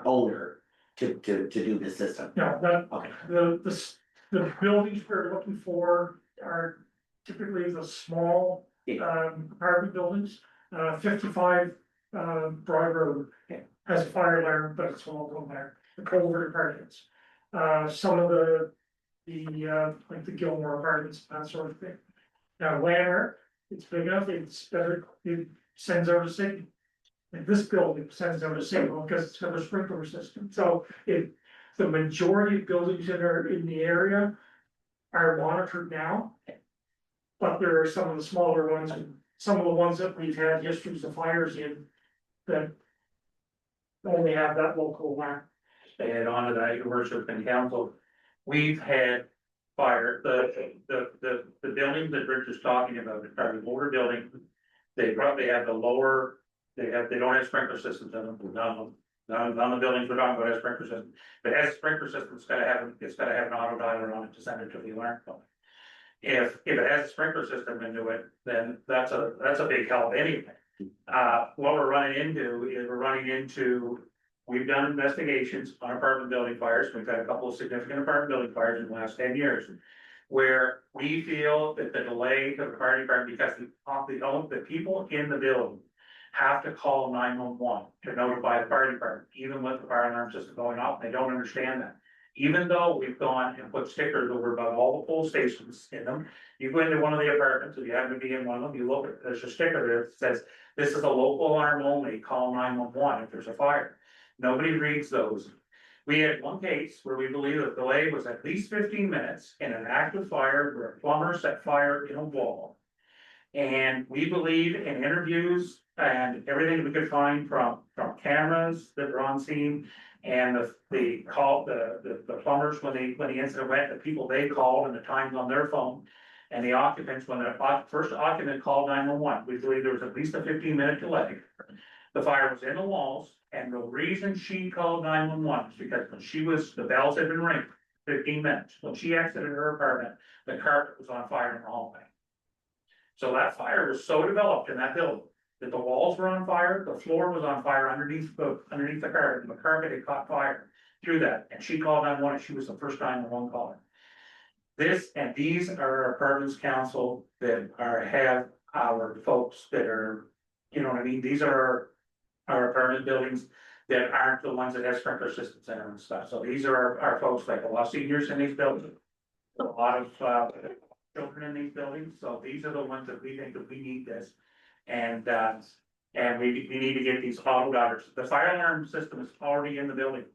owner to do this system? No, that, Okay, the buildings we're looking for are typically the small, yeah, apartment buildings. 55, Broad Road has a fire alarm, but it's all going there, the culvert apartments. Some of like the Gilmore apartments, that sort of thing. Now, Lanner, it's big enough, it's better, it sends out a signal. And this building sends out a signal because it's got a sprinkler system, so the majority of buildings that are in the area are monitored now. But there are some of the smaller ones, and some of the ones that we've had histories of fires in that only have that local alarm. And on to that, your worship and council, we've had fire, the buildings that Rich is talking about, are the older buildings. They probably have the lower, they don't have sprinkler systems in them, none of the buildings we're talking about have sprinkler system. But as a sprinkler system, it's gotta have an auto dialer on it to send it to the alarm company. If it has a sprinkler system into it, then that's a big help anyway. What we're running into is we've done investigations on apartment building fires, we've had a couple of significant apartment building fires in the last 10 years. Where we feel that the delay of the fire department, because the people in the building have to call 911 to notify the fire department, even with the fire alarm system going off, they don't understand that. Even though we've gone and put stickers over above all the pole stations in them, you go into one of the apartments, if you happen to be in one of them, you look at, there's a sticker there that says, this is a local alarm only, call 911 if there's a fire. Nobody reads those. We had one case where we believe the delay was at least 15 minutes in an active fire where a plumber set fire in a wall. And we believe in interviews and everything we could find from cameras that were on scene. And the plumbers, when the incident went, the people they called and the times on their phone. And the occupants, when the first occupant called 911, we believe there was at least a 15-minute delay. The fire was in the walls, and the reason she called 911 is because when the bells had been ringing 15 minutes. When she exited her apartment, the carpet was on fire in the hallway. So that fire was so developed in that building that the walls were on fire, the floor was on fire underneath the carpet, and the carpet had caught fire through that. And she called 911, and she was the first 911 caller. These are apartments council that have our folks that are, you know what I mean? These are our apartment buildings that aren't the ones that have sprinkler systems in them and stuff. So these are our folks, like a lot of seniors in these buildings. A lot of children in these buildings, so these are the ones that we think that we need this. And we need to get these auto dialers. The fire alarm system is already in the building.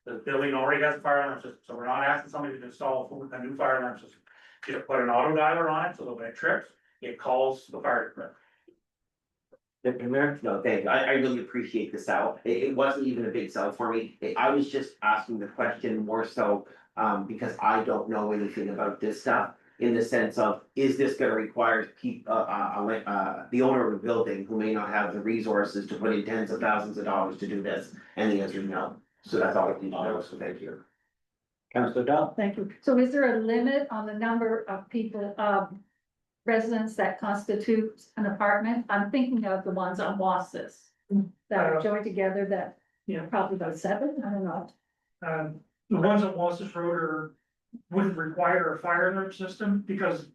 The building already has a fire alarm system, so we're not asking somebody to install a new fire alarm system. Just put an auto dialer on it, so that when it trips, it calls the fire department. No, thank you. I really appreciate the sell. It wasn't even a big sell for me. I was just asking the question more so, because I don't know anything about this stuff. In the sense of, is this gonna require the owner of a building who may not have the resources to put in tens of thousands of dollars to do this? And the answer is no. So that's all I need to know, so thank you. Councillor Dow? Thank you. So is there a limit on the number of people, residents that constitutes an apartment? I'm thinking of the ones on Wasis that are joined together that, probably about 7, I don't know. The ones at Wallace's Road wouldn't require a fire alarm system because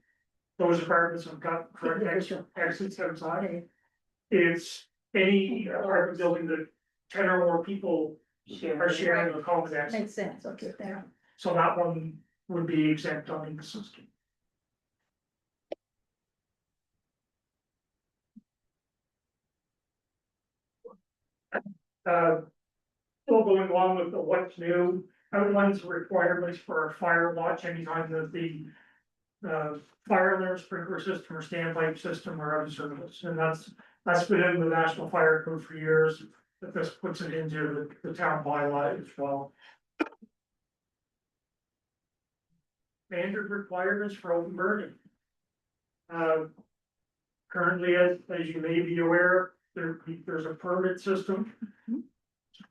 those apartments have got correct exits outside. It's any apartment building that 10 or more people are sharing a common exit. Makes sense, okay, there. So that one would be exempt on the system. Still going along with the what's new, outlines requirements for a fire watch anytime that the fire alarm sprinkler system or standpipe system are out of service, and that's been in the National Fire Code for years. But this puts it into the town bylaw as well. Standard requirements for open burning. Currently, as you may be aware, there's a permit system.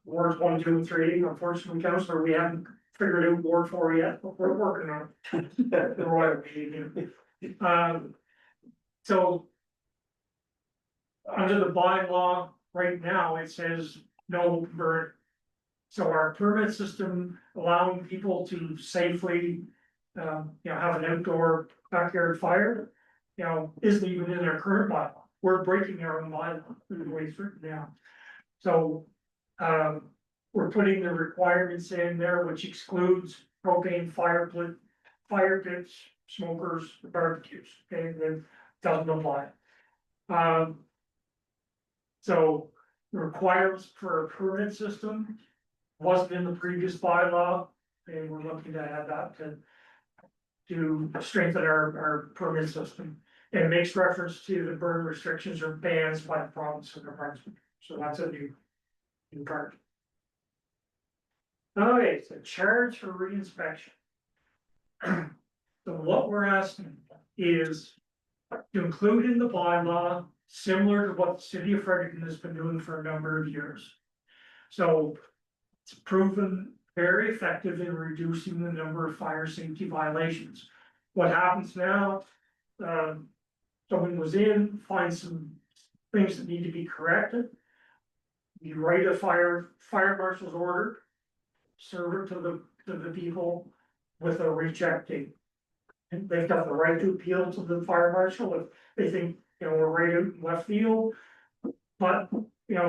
Wards 1, 2, and 3. Unfortunately, councillor, we haven't figured out Ward 4 yet, but we're working on it. The royal meeting. So under the bylaw, right now, it says no burn. So our permit system allowing people to safely, have an outdoor backyard fire, isn't even in our current bylaw. We're breaking our own bylaw the way it's written now. So, we're putting the requirements in there, which excludes propane fire pits, smokers, barbecues, okay, that doesn't apply. So the requirements for a permit system wasn't in the previous bylaw, and we're looking to add that to strengthen our permit system. And it makes reference to the burn restrictions or bans by the province of New Brunswick, so that's a new part. Okay, so charge for reinspection. So what we're asking is to include in the bylaw, similar to what the city of Fredericton has been doing for a number of years. So it's proven very effective in reducing the number of fire safety violations. What happens now, someone was in, finds some things that need to be corrected. You write a fire marshal's order, serve it to the people with a recheck date. And they've got the right to appeal to the fire marshal if they think, we're right out in left field. But,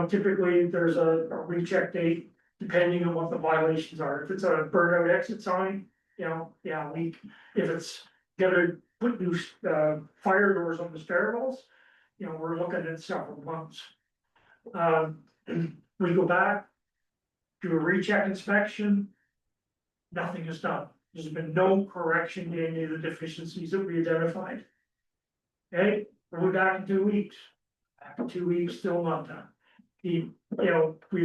typically there's a recheck date depending on what the violations are. If it's a burnout exit sign, a week. If it's gonna put new fire doors on the stairwells, we're looking at several months. We go back, do a recheck inspection, nothing is done. There's been no correction to any of the deficiencies that we identified. Okay, we're back in 2 weeks. After 2 weeks, still not done. We've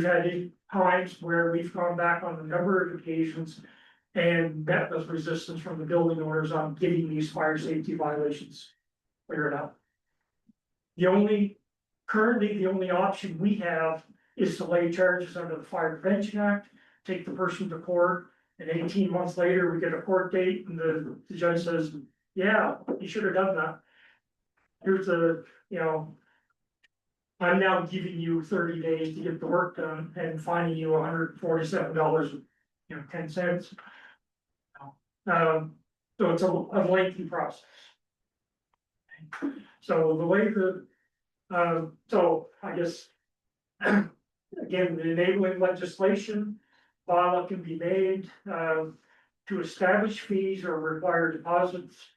had times where we've gone back on a number of occasions and met with resistance from the building owners on getting these fire safety violations cleared up. Currently, the only option we have is to lay charges under the Fire Prevention Act, take the person to court, and 18 months later, we get a court date and the judge says, yeah, you should have done that. Here's I'm now giving you 30 days to get the work done and fining you $147.10. So it's a lengthy process. So the way so I guess, again, the enabling legislation, bylaw can be made, to establish fees or require deposits.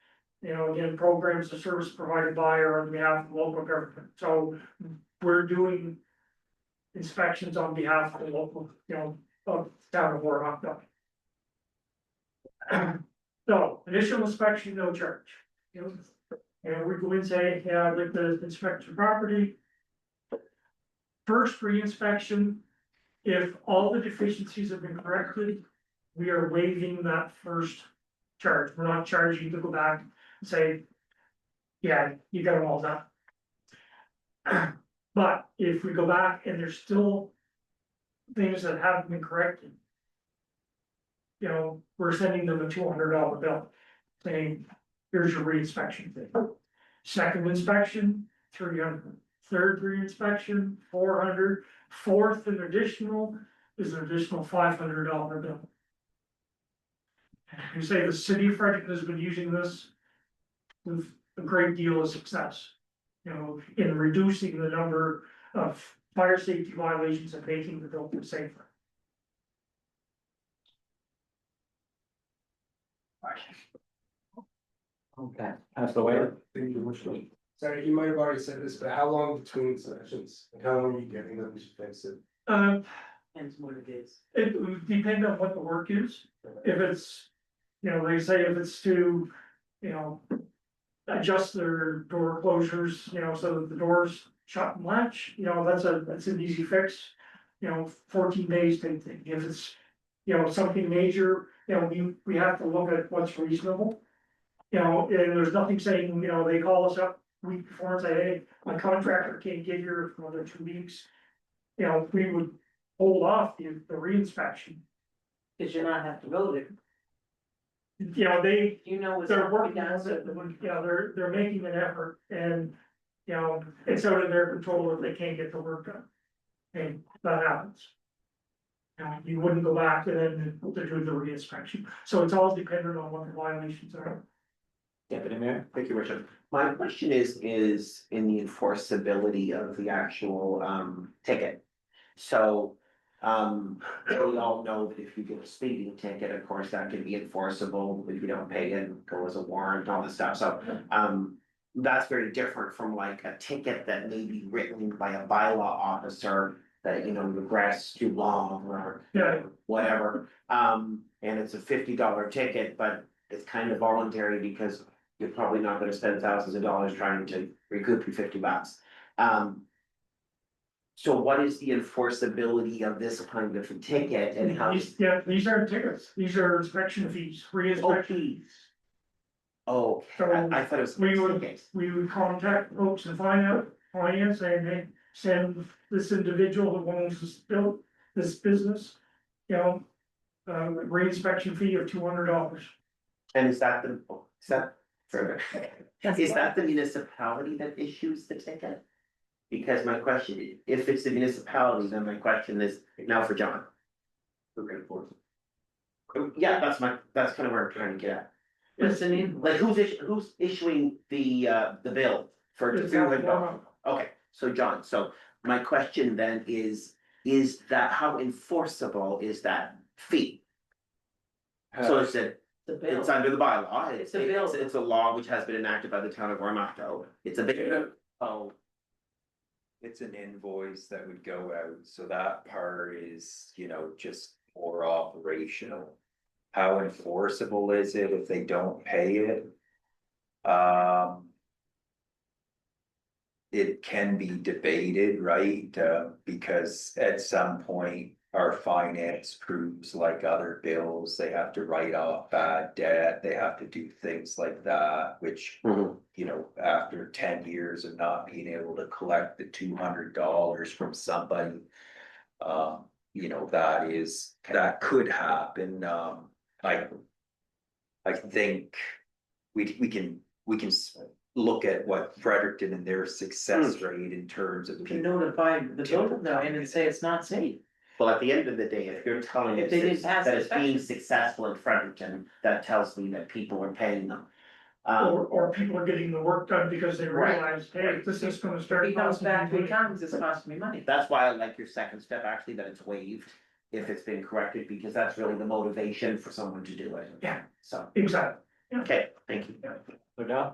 Again, programs of service provided by or on behalf of local government. So we're doing inspections on behalf of the local, of town of Oromocto. So initial inspection, no charge. And we go and say, yeah, I'd like to inspect your property. First re-inspection, if all the deficiencies have been corrected, we are waiving that first charge. We're not charging you to go back and say, yeah, you got them all done. But if we go back and there's still things that haven't been corrected, we're sending them a $200 bill saying, here's your re-inspection fee. Second inspection, 300. Third re-inspection, 400. Fourth and additional is an additional $500 bill. You say the city of Fredericton has been using this with a great deal of success. In reducing the number of fire safety violations and making the building safer. Okay, that's the way. Thank you much. Sorry, you might have already said this, but how long between sessions? Like, how long are you getting them to fix it? Depends what it is. It would depend on what the work is. If it's, they say if it's to, adjust their door closures, so that the doors shut and latch, that's an easy fix. 14 days type thing. If it's, something major, we have to look at what's reasonable. And there's nothing saying, they call us up week before and say, hey, my contractor can't get here for another 2 weeks. We would hold off the re-inspection. Cause you're not have to go there. They're What's working done, on so it, they're making an effort and, it's out of their control if they can't get the work done. and that happens. You wouldn't go back and then to do the re-inspection, so it's all dependent on what the violations are. Deputy Mayor? Thank you, Richard. My question is in the enforceability of the actual ticket. So, we all know that if you get a speeding ticket, of course, that can be enforceable, if you don't pay it, go as a warrant, all this stuff, so. That's very different from like a ticket that may be written by a bylaw officer. That, you know, the grass is too long or Yeah. whatever, and it's a $50 ticket, but it's kind of voluntary because you're probably not gonna spend thousands of dollars trying to recoup your $50. So what is the enforceability of this kind of a ticket and how? These aren't tickets, these are inspection fees, re-inspection fees. Oh, I thought it was. We would- tickets. We would contact folks and finance, saying, hey, send this individual who owns this business, you know. Re-inspection fee of $200. And is that further, That's is why- that the municipality that issues the ticket? Because my question, if it's the municipality, then my question is now for John. Who can afford it? Yeah, that's kind of where I'm trying to get at. What's the name? Like, who's issuing the bill for It's $200? Oromocto. Okay, so John, so my question then is that how enforceable is that fee? So it's a, The bill. it's under the bylaw, It's a bill. it's a law which has been enacted by the town of Oromocto, it's a big, oh. It's an invoice that would go out, so that part is, you know, just more operational. How enforceable is it if they don't pay it? It can be debated, right? Because at some point, our finance proves like other bills, they have to write off bad debt, they have to do things like that, which. You know, after 10 years of not being able to collect the $200 from somebody. You know, that could happen, I think we can look at what Fredericton and their success rate in terms of. You can notify the building though and say it's not safe. Well, at the end of the day, if you're telling If us they didn't pass that it's being inspection. successful in Fredericton, that tells me that people are paying them. Or people are getting the work done because they Right. realize, hey, this is gonna start. If he comes costing back me 3 money. times, it's costing me money. That's why I like your second step, actually, that it's waived if it's been corrected, because that's really the motivation for someone to do it. Yeah. So, Exactly. okay, thank you.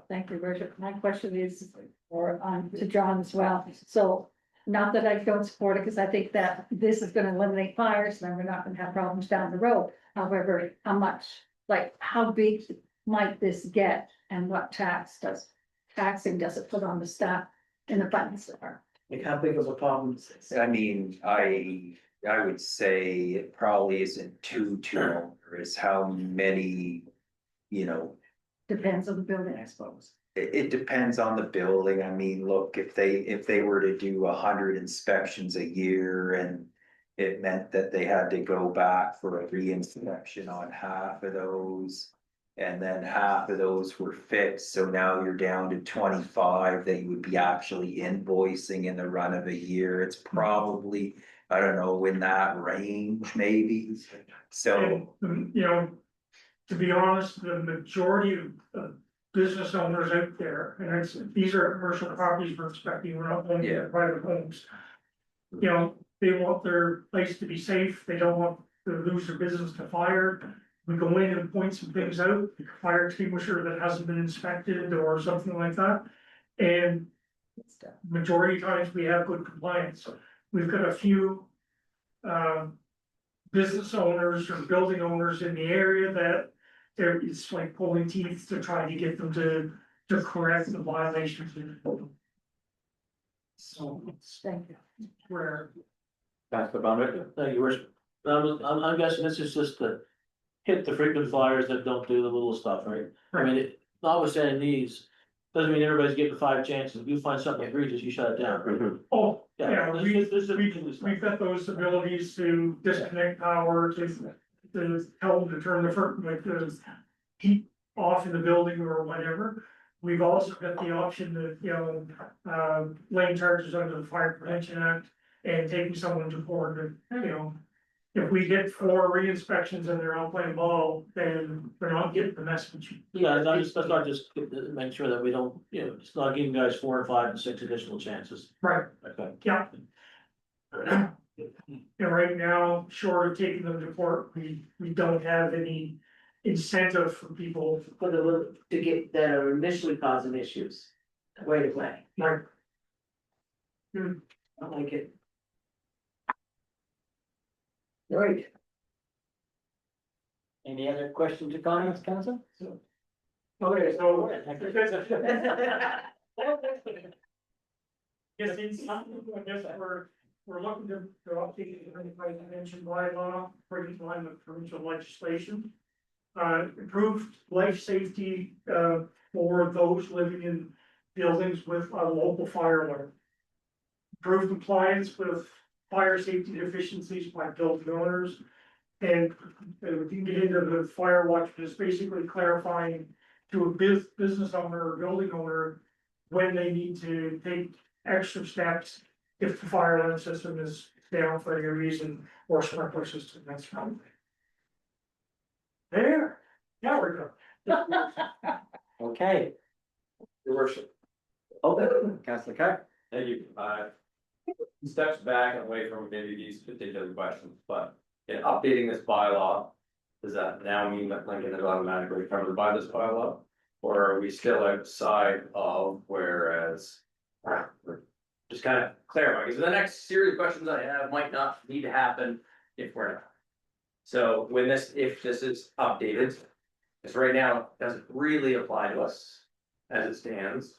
Thank you, Worship. My question is, or to John as well. So, not that I don't support it, because I think that this is gonna eliminate fires, and then we're not gonna have problems down the road. However, how much, like, how big might this get, and what taxing does it put on the staff in the finance department? Like how big of a problem is this? I mean, I would say it probably isn't too onerous how many, you know. Depends on the building, I suppose. It depends on the building, I mean, look, if they were to do 100 inspections a year and. It meant that they had to go back for a re-inspection on half of those. And then half of those were fixed, so now you're down to 25 that you would be actually invoicing in the run of a year, it's probably. I don't know, in that range, maybe, so. And, you know, to be honest, the majority of business owners out there, and these are commercial properties we're inspecting, we're not going to Yeah. private homes. You know, they want their place to be safe, they don't want to lose their business to fire. We go in and point some things out, fire extinguisher that hasn't been inspected or something like that. And majority of times we have good compliance. We've got a few business owners or building owners in the area that it's like pulling teeth to try to get them to correct the violations. So it's Thank you. rare. Councilor Bonner? Thank you, Worship. I'm guessing this is just to hit the frequent flyers that don't do the little stuff, right? I mean, notwithstanding these, doesn't mean everybody's getting 5 chances. If you find something egregious, you shut it down. Oh, Yeah, yeah, we've we've got those abilities to disconnect power, to tell them to turn the heat off in the building or whatever. We've also got the option to, lane charges under the Fire Prevention Act and taking someone to court, and, you know. If we get 4 re-inspections and they're all playing ball, then they're not getting the message. Yeah, let's not just make sure that we don't, you know, it's not giving guys 4 and 5 and 6 additional chances. Right, Okay. yeah. And right now, short of taking them to court, we don't have any incentive for people, For the, to get, that are initially causing issues, right away, like, I like it. Right. Any other questions or comments, council? okay, so. Yes, it's something, I guess we're looking to update the financial bylaw, bring it in line with provincial legislation. Improved life safety, for those living in buildings with a local fire alert. Improved compliance with fire safety deficiencies by building owners. And we can get into the fire watch, but it's basically clarifying to a business owner or building owner when they need to take extra steps if the fire alarm system is down for any reason, or sprinkler system, that's fine. There, now we're good. Okay. Your worship, Okay, Councilor Carr. thank you. Steps back and away from maybe these particular questions, but in updating this bylaw, does that now mean that Lincoln is automatically covered by this bylaw? Or are we still outside of, whereas, we're just kind of clarifying, because the next series of questions I have might not need to happen if we're not. So when this, if this is updated, because right now it doesn't really apply to us as it stands,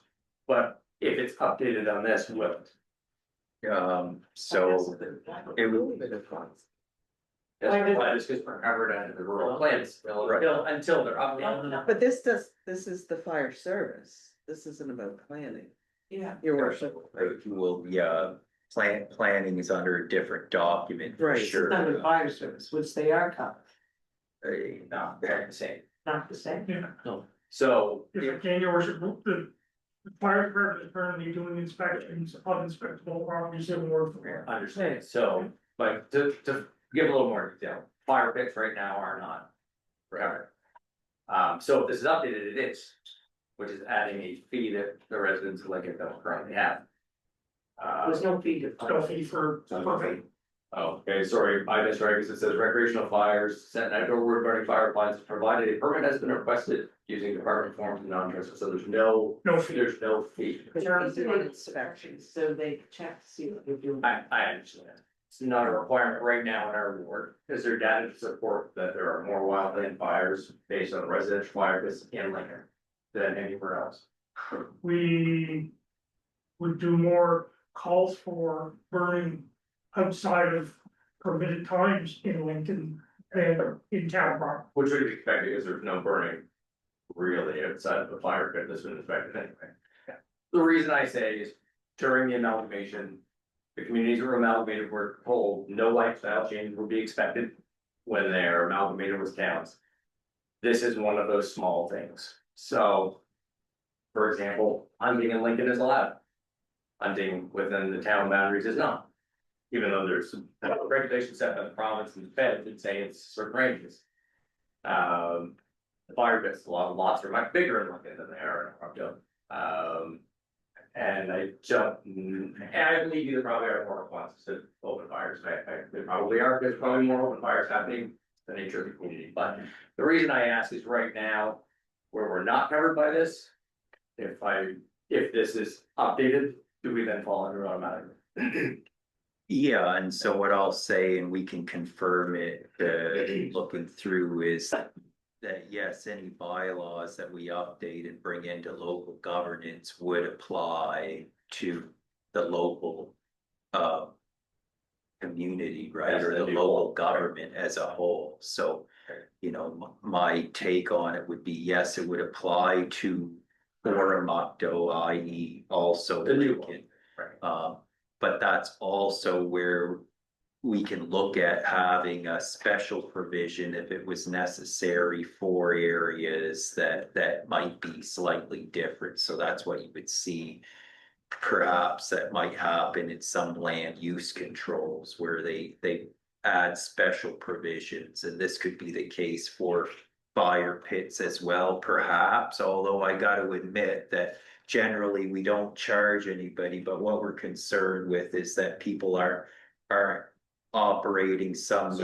but if it's updated on this, will it? So it would, That's why this gets covered under the rural plans, until they're updated. But this is the fire service, this isn't about planning. Yeah. your worship, will, yeah, planning is under a different document, for Right, it's sure. under fire service, which they are covered, No, they're the same. not the same. Yeah, So, if I can, your worship, the fire department is currently doing inspections of inspectable properties in Ward 4. understand, so, but to give a little more detail, fire pits right now are not forever. So if this is updated, it is, which is adding a fee that the residents of Lincoln don't currently have. There's no fee to No fire. fee for. Okay, sorry, I misread, because it says recreational fires, set an outdoor wood burning fire appliance, provided a permit has been requested using department forms and non-transfer, so there's no fee. there's no fee. They're doing inspections, so they check to see what you're doing. I understand. It's not a requirement right now in our ward. Is there data to support that there are more wildland fires based on residential fire pits in Lincoln than anywhere else? We would do more calls for burning outside of permitted times in Lincoln than in town proper. Which would be expected, because there's no burning really outside of the fire pit that's been inspected anyway. The reason I say is during the amalgamation, the communities that were amalgamated were told no lifestyle change would be expected when they're amalgamated with towns. This is one of those small things. So, for example, hunting in Lincoln is allowed. Hunting within the town boundaries is not. Even though there's some regulations set by the province and the fed that say it's certain ranges. The fire pits, a lot of lots are much bigger in Lincoln than they are in Oromocto. And I don't, and I believe you probably are more responsive to open fires. There probably are, there's probably more open fires happening, the nature of the community. But the reason I ask is right now, where we're not covered by this, if this is updated, do we then fall under automatically? Yeah, and so what I'll say, and we can confirm it, looking through is that yes, any bylaws that we update and bring into local governance would apply to the local community, right, Yes, or the they do. local government as a whole. So, you know, my take on it would be, yes, it would apply to Oromocto, i.e. also The new one, Lincoln. right. But that's also where we can look at having a special provision if it was necessary for areas that might be slightly different. So that's what you would see perhaps that might happen in some land use controls where they add special provisions, and this could be the case for fire pits as well, perhaps, although I got to admit that generally we don't charge anybody, but what we're concerned with is that people are operating some,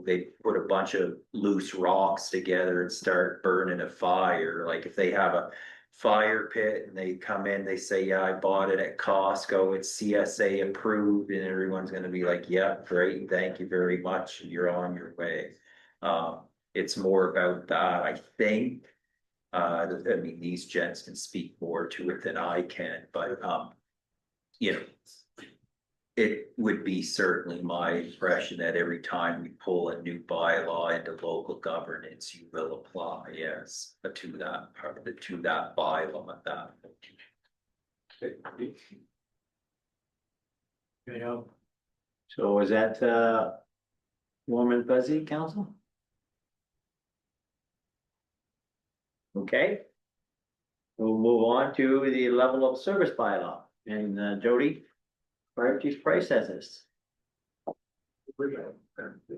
they put a bunch of loose rocks together and start burning a fire. Like if they have a fire pit and they come in, they say, yeah, I bought it at Costco, it's CSA approved, and everyone's gonna be like, yeah, great, thank you very much, and you're on your way. It's more about that, I think. I mean, these gents can speak more to it than I can, but, you know, it would be certainly my impression that every time we pull a new bylaw into local governance, you will apply, yes, to that part, to that bylaw at that. So is that warm and fuzzy, council? Okay. We'll move on to the level of service bylaw, and Jody, fire chief Price has this.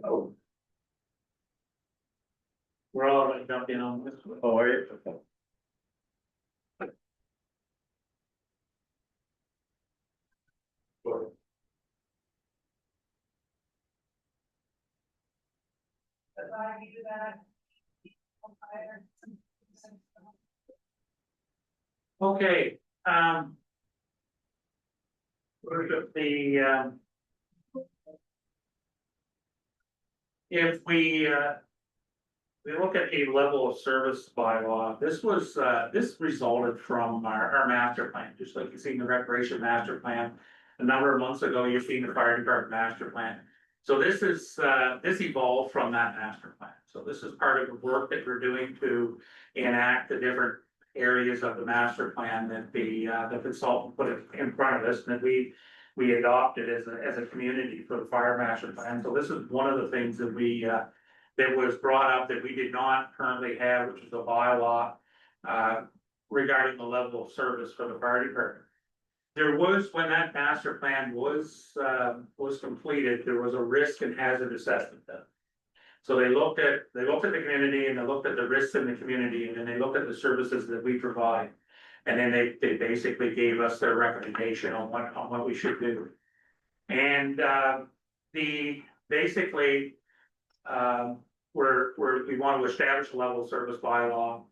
Oh, We're all right, jump in on this one. oh, are you? Okay. Okay, if we look at the level of service bylaw, this resulted from our master plan, just like you've seen the recreation master plan. A number of months ago, you've seen the fire department master plan. So this evolved from that master plan. So this is part of the work that we're doing to enact the different areas of the master plan that the consultant put in front of us, and that we adopted as a community for the fire master plan. So this is one of the things that that was brought up that we did not currently have, which is a bylaw regarding the level of service for the fire department. There was, when that master plan was completed, there was a risk and hazard assessment done. So they looked at the community, and they looked at the risks in the community, and then they looked at the services that we provide. And then they basically gave us their recommendation on what we should do. And basically we want to establish a level of service bylaw.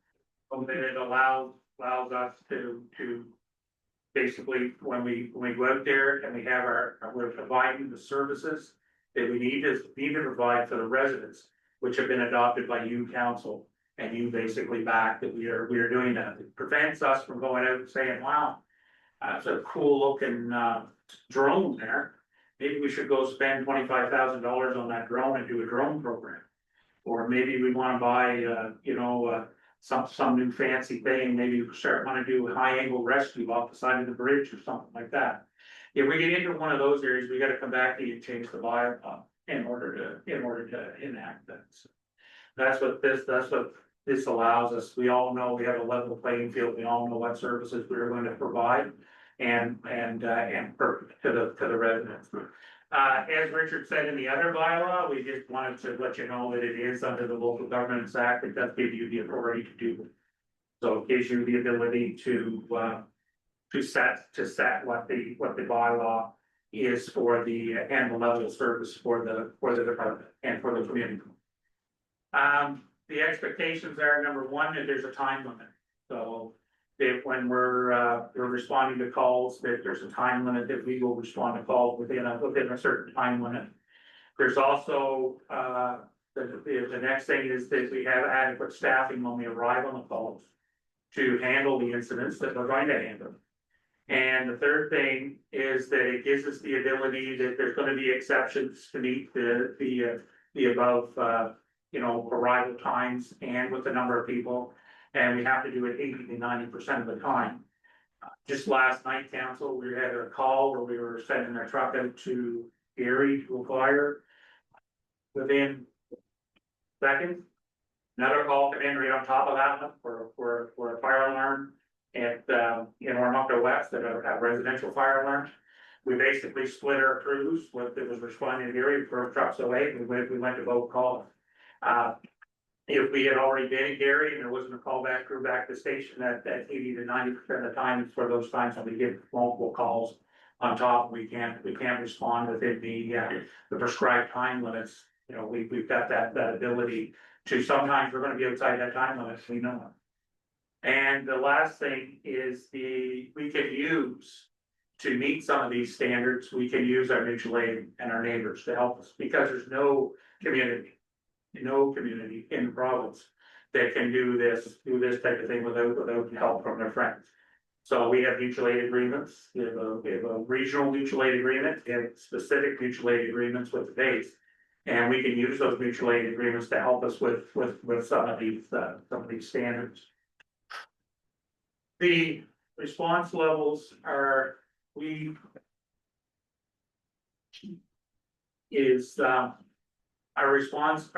And it allows us to basically, when we go out there and we're providing the services that we need to provide for the residents, which have been adopted by you council, and you basically back that we are doing that. It prevents us from going out and saying, wow, that's a cool looking drone there. Maybe we should go spend $25,000 on that drone and do a drone program. Or maybe we want to buy, some new fancy thing. Maybe we want to do a high angle rescue off the side of the bridge or something like that. If we get into one of those areas, we got to come back to you and change the bylaw in order to enact that. So that's what this allows us. We all know we have a level playing field. We all know what services we're going to provide and to the residents. As Richard said in the other bylaw, we just wanted to let you know that it is under the Local Governments Act. It does give you the authority to do it. So it gives you the ability to set what the bylaw is for and the level of service for the department and for the community. The expectations are, number one, that there's a time limit. So that when we're responding to calls, that there's a time limit that we will respond to calls within a certain time limit. There's also the next thing is that we have adequate staffing when we arrive on the calls to handle the incidents that we're going to handle. And the third thing is that it gives us the ability that there's going to be exceptions to meet the above arrival times and with the number of people. And we have to do it 80 to 90% of the time. Just last night, council, we had a call where we were sending a truck out to Gary to a fire. Within seconds, another call came in right on top of that one for a fire alarm. in Oromocto West that have residential fire alarms. We basically split our crews, what that was responding to the area, for trucks away, we went to both calls. If we had already been in Gary and there wasn't a callback crew back to the station, that 80 to 90% of the time is for those times when we get multiple calls on top, we can't respond within the prescribed time limits. You know, we've got that ability to, sometimes we're gonna be outside that time limit, we know it. And the last thing is we can use, to meet some of these standards, we can use our mutual aid and our neighbors to help us, because there's no community in the province that can do this type of thing without help from their friends. So we have mutual aid agreements, we have a regional mutual aid agreement, we have specific mutual aid agreements with the base. And we can use those mutual aid agreements to help us with some of these standards. The response levels are, our response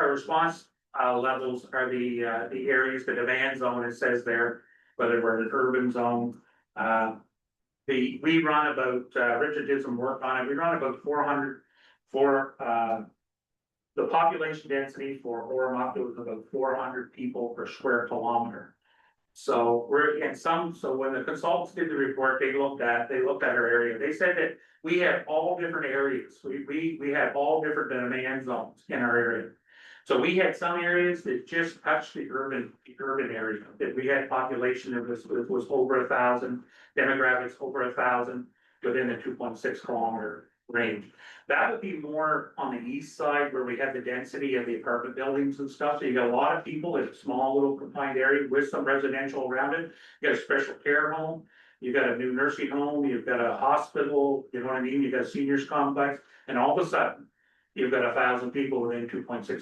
levels are the areas, the demand zone, it says there, whether we're in an urban zone. We run about, Richard did some work on it, we run about 400 for, the population density for Oromocto is about 400 people per square kilometer. So so when the consultants did the report, they looked at our area, they said that we have all different areas, we have all different demand zones in our area. So we had some areas that just touched the urban area, that we had population that was over 1,000, demographics over 1,000 within a 2.6 kilometer range. That would be more on the east side where we have the density of the apartment buildings and stuff. So you got a lot of people in a small little confined area with some residential around it. You got a special care home, you got a new nursing home, you've got a hospital, you know what I mean? You got a seniors complex, and all of a sudden, you've got 1,000 people within 2.6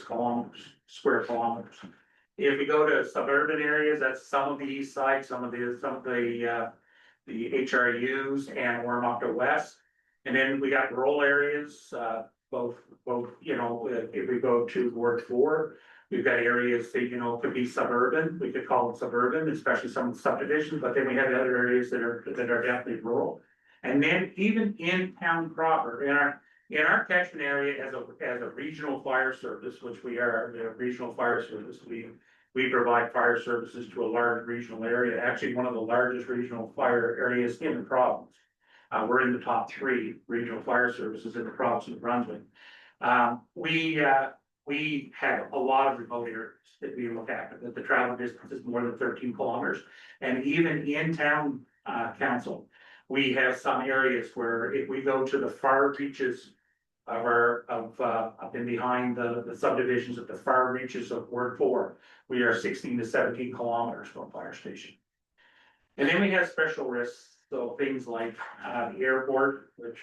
square kilometers. If you go to suburban areas, that's some of the east side, some of the HRUs and Oromocto West. And then we got rural areas, both, you know, if we go to Ward 4, we've got areas that, you know, could be suburban, we could call them suburban, especially some subdivisions, but then we have other areas that are definitely rural. And then even in town proper, in our catchment area as a regional fire service, which we are, a regional fire service, we provide fire services to a large regional area, actually one of the largest regional fire areas in the province. We're in the top 3 regional fire services in the province of New Brunswick. We have a lot of remote areas that we look at, that the travel distance is more than 13 kilometers. And even in town council, we have some areas where if we go to the far reaches of up in behind the subdivisions at the far reaches of Ward 4, we are 16 to 17 kilometers from a fire station. And then we have special risks. So things like the airport, which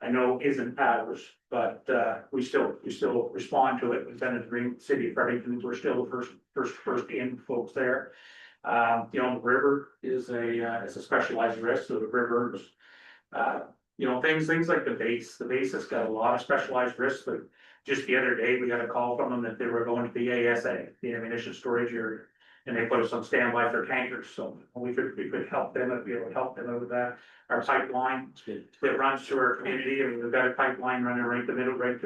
I know isn't ours, but we still respond to it. We've been in the Green City of Fredericton, we're still the first in folks there. You know, the river is a specialized risk, so the rivers, you know, things like the base. The base has got a lot of specialized risks, but just the other day, we got a call from them that they were going to the ASA, the ammunition storage area. And they put us on standby for tankers, so we could help them, be able to help them with that. Our pipeline that runs through our community, I mean, we've got a pipeline running right through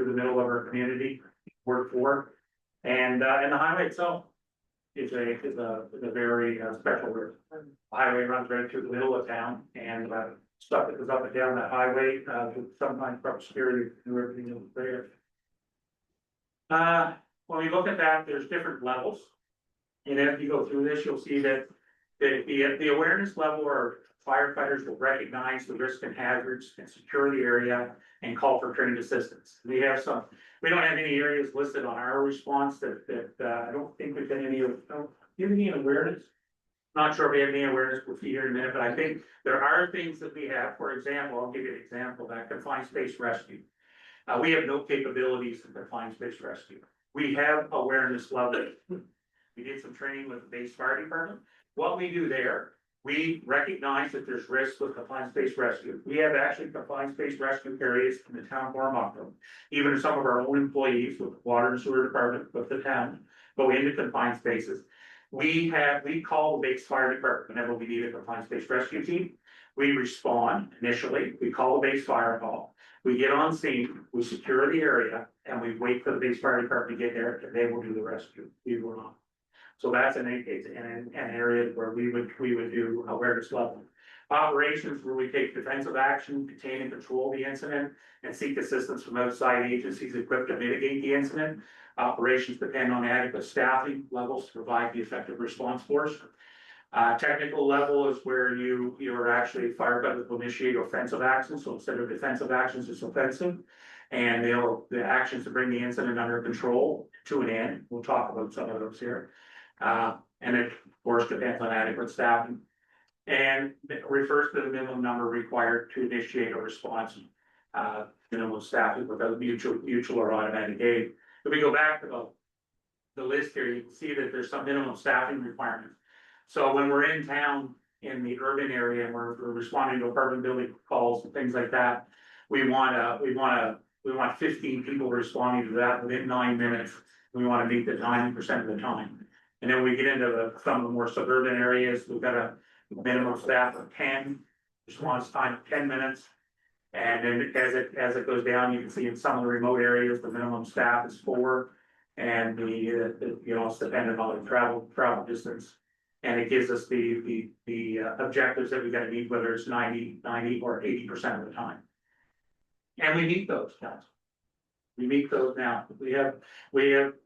the middle of our community, Ward 4. And the highway itself is a very special route. The highway runs right through the middle of town, and stuff that goes up and down that highway, sometimes prosperity and everything else there. When we look at that, there's different levels. And as you go through this, you'll see that the awareness level, or firefighters will recognize the risks and hazards and secure the area and call for trained assistance. We don't have any areas listed on our response that I don't think we've been any awareness. Not sure if we have any awareness, we'll see here in a minute, but I think there are things that we have. For example, I'll give you an example, that confined space rescue. We have no capabilities in confined space rescue. We have awareness level. We did some training with the base fire department. What we do there, we recognize that there's risks with confined space rescue. We have actually confined space rescue areas in the town of Oromocto. Even some of our own employees with the water and sewer department with the town go into confined spaces. We call the base fire department whenever we need a confined space rescue team. We respond initially, we call the base fire call, we get on scene, we secure the area, and we wait for the base fire department to get there, and they will do the rescue. We will not. So that's an area where we would do awareness level. Operations where we take defensive action, contain and control the incident, and seek assistance from outside agencies equipped to mitigate the incident. Operations depend on adequate staffing levels to provide the effective response force. Technical level is where you're actually firefighter will initiate offensive actions, so instead of defensive actions, it's offensive. And the actions to bring the incident under control to an end. We'll talk about some of those here. And it, of course, depends on adequate staffing. And it refers to the minimum number required to initiate a response. Minimum staffing without mutual or automatic aid. If we go back to the list here, you can see that there's some minimum staffing requirements. So when we're in town in the urban area and we're responding to apartment building calls and things like that, we want 15 people responding to that within 9 minutes. We want to meet the 90% of the time. And then we get into some of the more suburban areas, we've got a minimum staff of 10, response time of 10 minutes. And then as it goes down, you can see in some of the remote areas, the minimum staff is 4. And it's dependent on the travel distance. And it gives us the objectives that we gotta meet, whether it's 90 or 80% of the time. And we meet those, council. We meet those now. We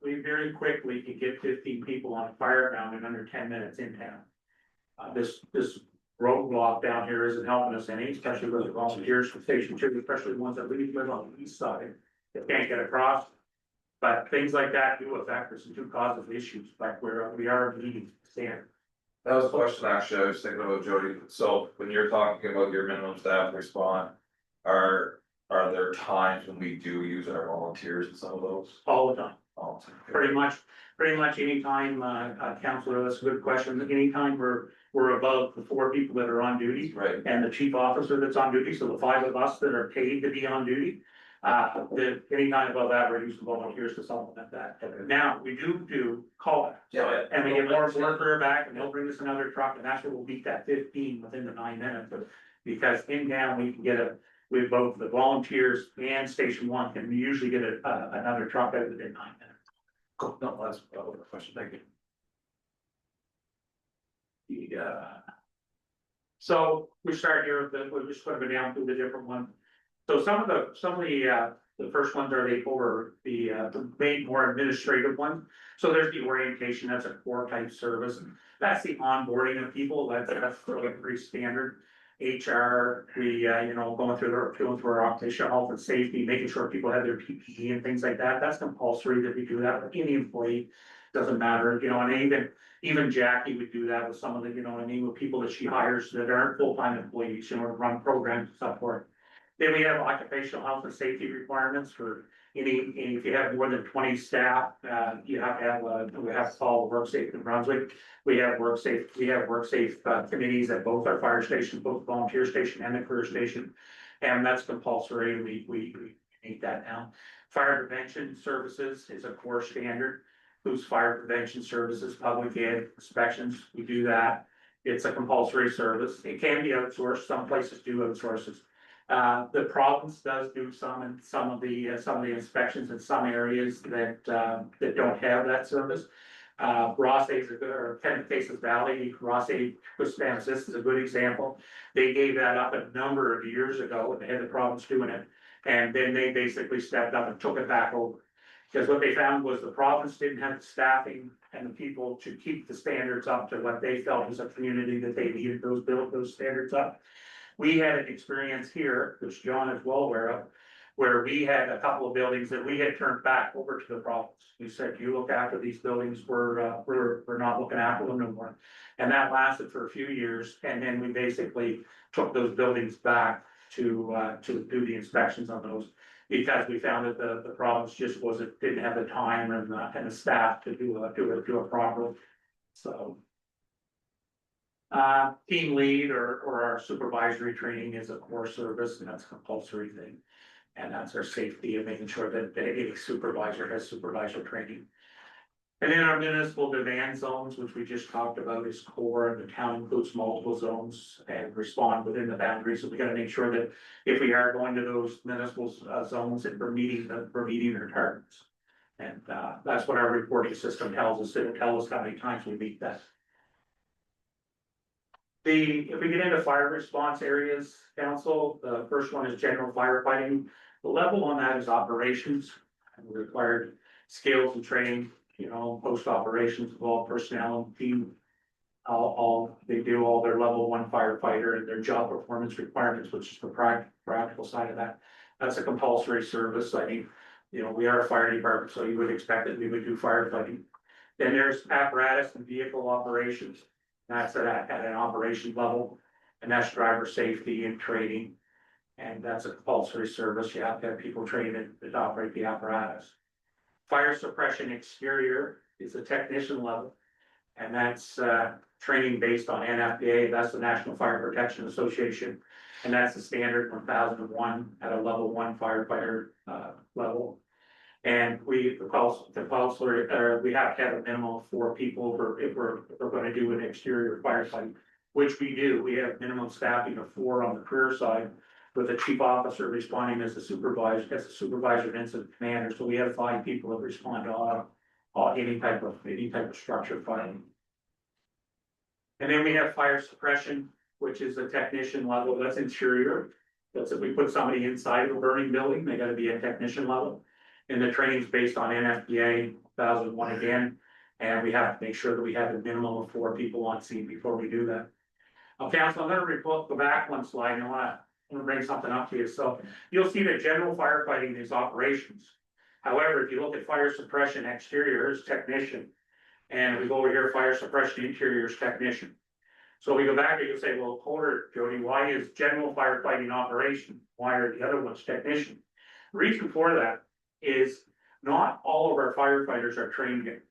very quickly can get 15 people on a fire ground in under 10 minutes in town. This roadblock down here isn't helping us any, especially with the volunteers from Station 2, especially the ones that live on the east side. They can't get across. But things like that do affect us and do cause us issues, like we are meeting standard. That was a question actually I was thinking about, Jody. So when you're talking about your minimum staff response, are there times when we do use our volunteers in some of those? All the time. All the time. Pretty much anytime, Councilor, that's a good question. Anytime we're above the 4 people that are on duty. Right. And the chief officer that's on duty, so the 5 of us that are paid to be on duty. Anytime above that, we're using volunteers to supplement that. Now, we do call it. Yeah. And we get more worker back and they'll bring us another truck and that's where we'll beat that 15 within the 9 minutes. Because in town, we can get with both the volunteers and Station 1 can usually get another truck out within 9 minutes. Cool. No, that's a question. Thank you. Yeah. So we start here, we're just gonna go down through the different ones. So some of the first ones are the main more administrative ones. So there's the orientation, that's a core type service. That's the onboarding of people, that's really pretty standard. HR, going through our occupational health and safety, making sure people have their PPE and things like that. That's compulsory that we do that with any employee, doesn't matter, and even Jackie would do that with some of the, with people that she hires that aren't full-time employees, run programs and so forth. Then we have occupational health and safety requirements for if you have more than 20 staff, you have to have, we have to follow WorkSafe in Brunswick. We have WorkSafe committees at both our fire stations, both volunteer station and the career station. And that's compulsory, we need that now. Fire prevention services is a core standard. Who's fire prevention services, public ed inspections, we do that. It's a compulsory service. It can be outsourced, some places do outsource it. The province does do some of the inspections in some areas that don't have that service. Rossay or Faces Valley, Rossay, Wisconsin is a good example. They gave that up a number of years ago and they had the province doing it. And then they basically stepped up and took it back over. Because what they found was the province didn't have the staffing and the people to keep the standards up to what they felt was a community that they needed those standards up. We had an experience here, which John is well aware of, where we had a couple of buildings that we had turned back over to the province. We said, you look after these buildings, we're not looking after them no more. And that lasted for a few years, and then we basically took those buildings back to do the inspections on those. Because we found that the province just didn't have the time and the staff to do it properly, so. Team lead or our supervisory training is a core service and that's a compulsory thing. And that's our safety and making sure that any supervisor has supervisor training. And then our municipal demand zones, which we just talked about, is core, and the town includes multiple zones and respond within the boundaries, so we gotta make sure that if we are going to those municipal zones, that we're meeting their targets. And that's what our reporting system tells us, it'll tell us how many times we meet that. If we get into fire response areas, council, the first one is general firefighting. The level on that is operations, and required skills and training, post operations of all personnel and team. They do all their level 1 firefighter and their job performance requirements, which is the practical side of that. That's a compulsory service. I mean, we are a fire department, so you would expect that we would do firefighting. Then there's apparatus and vehicle operations. That's at an operation level, and that's driver safety and training. And that's a compulsory service. You have to have people trained to operate the apparatus. Fire suppression exterior is a technician level, and that's training based on NFPA. That's the National Fire Protection Association, and that's the standard 1001 at a level 1 firefighter level. And we have to have a minimum of 4 people if we're going to do an exterior firefight, which we do. We have minimum staffing of 4 on the career side, with the chief officer responding as a supervisor and incident commander. So we have 5 people that respond to any type of structure fighting. And then we have fire suppression, which is a technician level. That's interior. That's if we put somebody inside of a burning building, they got to be a technician level. And the training is based on NFPA 1001 again, and we have to make sure that we have a minimum of 4 people on scene before we do that. Council, I'm going to go back one slide, and I want to bring something up to you. So you'll see that general firefighting is operations. However, if you look at fire suppression exteriors technician, and we go over here, fire suppression interiors technician. So we go back and you say, well, Porter, Jody, why is general firefighting operation? Why are the other ones technician? The reason for that is not all of our firefighters are trained yet.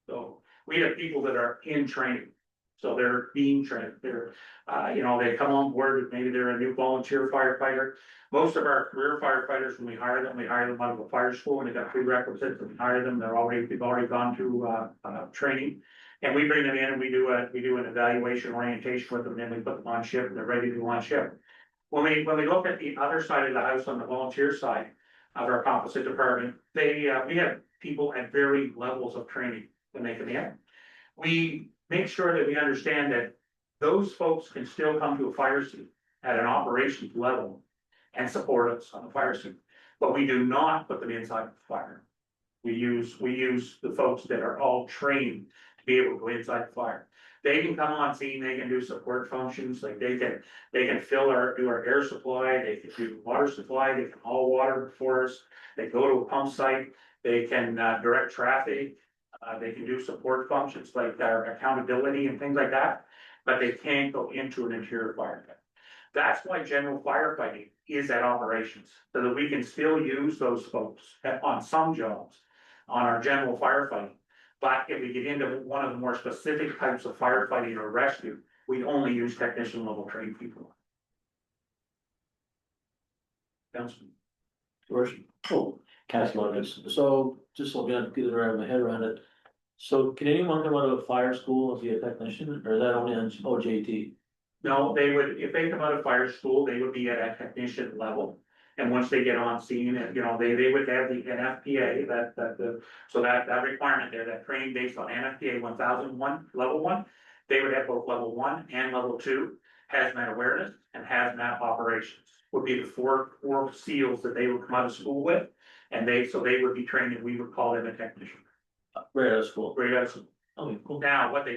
So we have people that are in training. So they're being trained. They're, they come on board, maybe they're a new volunteer firefighter. Most of our career firefighters, when we hire them out of a fire school, and they got prerequisites and we hire them. They've already gone through training. And we bring them in and we do an evaluation orientation with them, and then we put them on shift and they're ready to go on shift. When we look at the other side of the house, on the volunteer side of our composite department, we have people at varying levels of training when they come in. We make sure that we understand that those folks can still come to a fire scene at an operations level and support us on the fire scene, but we do not put them inside the fire. We use the folks that are all trained to be able to go inside the fire. They can come on scene, they can do support functions, like they can do our air supply, they can do water supply, they can haul water for us, they go to a pump site, they can direct traffic, they can do support functions like our accountability and things like that, but they can't go into an interior fire pit. That's why general firefighting is at operations, so that we can still use those folks on some jobs on our general firefighting. But if we get into one of the more specific types of firefighting or rescue, we only use technician level trained people. Councilman. Councilor, so just so we get my head around it. So can anyone come out of a fire school and be a technician, or is that only on OJT? No, they would, if they come out of fire school, they would be at a technician level. And once they get on scene, and they would have the NFPA, that requirement there, that training based on NFPA 1001, level 1, they would have both level 1 and level 2, hazmat awareness and hazmat operations would be the four seals that they would come out of school with. And they would be trained, and we would call them a technician. Right out of school. Right out of school. Okay, cool. Now, what they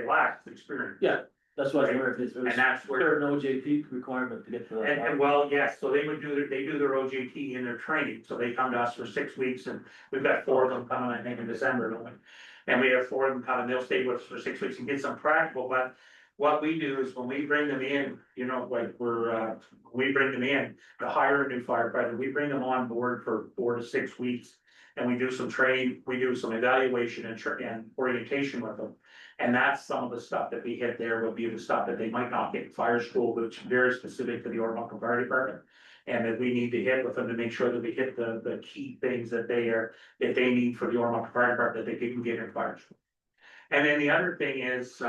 lack is experience. Yeah, that's what I wonder if it's. And that's where. There's no JP requirement to get to that. And well, yes, so they do their OJT in their training, so they come to us for 6 weeks, and we've got 4 of them coming, I think, in December, don't we? And we have 4 of them coming, they'll stay with us for 6 weeks and get some practical, but what we do is when we bring them in, we bring them in to hire a new firefighter, we bring them on board for 4 to 6 weeks. And we do some training, we do some evaluation and orientation with them. And that's some of the stuff that we hit there would be the stuff that they might not get in fire school, which is very specific to the Oromocto Fire Department. And that we need to hit with them to make sure that we hit the key things that that they need for the Oromocto Fire Department, that they can get in fires. And then the other thing is,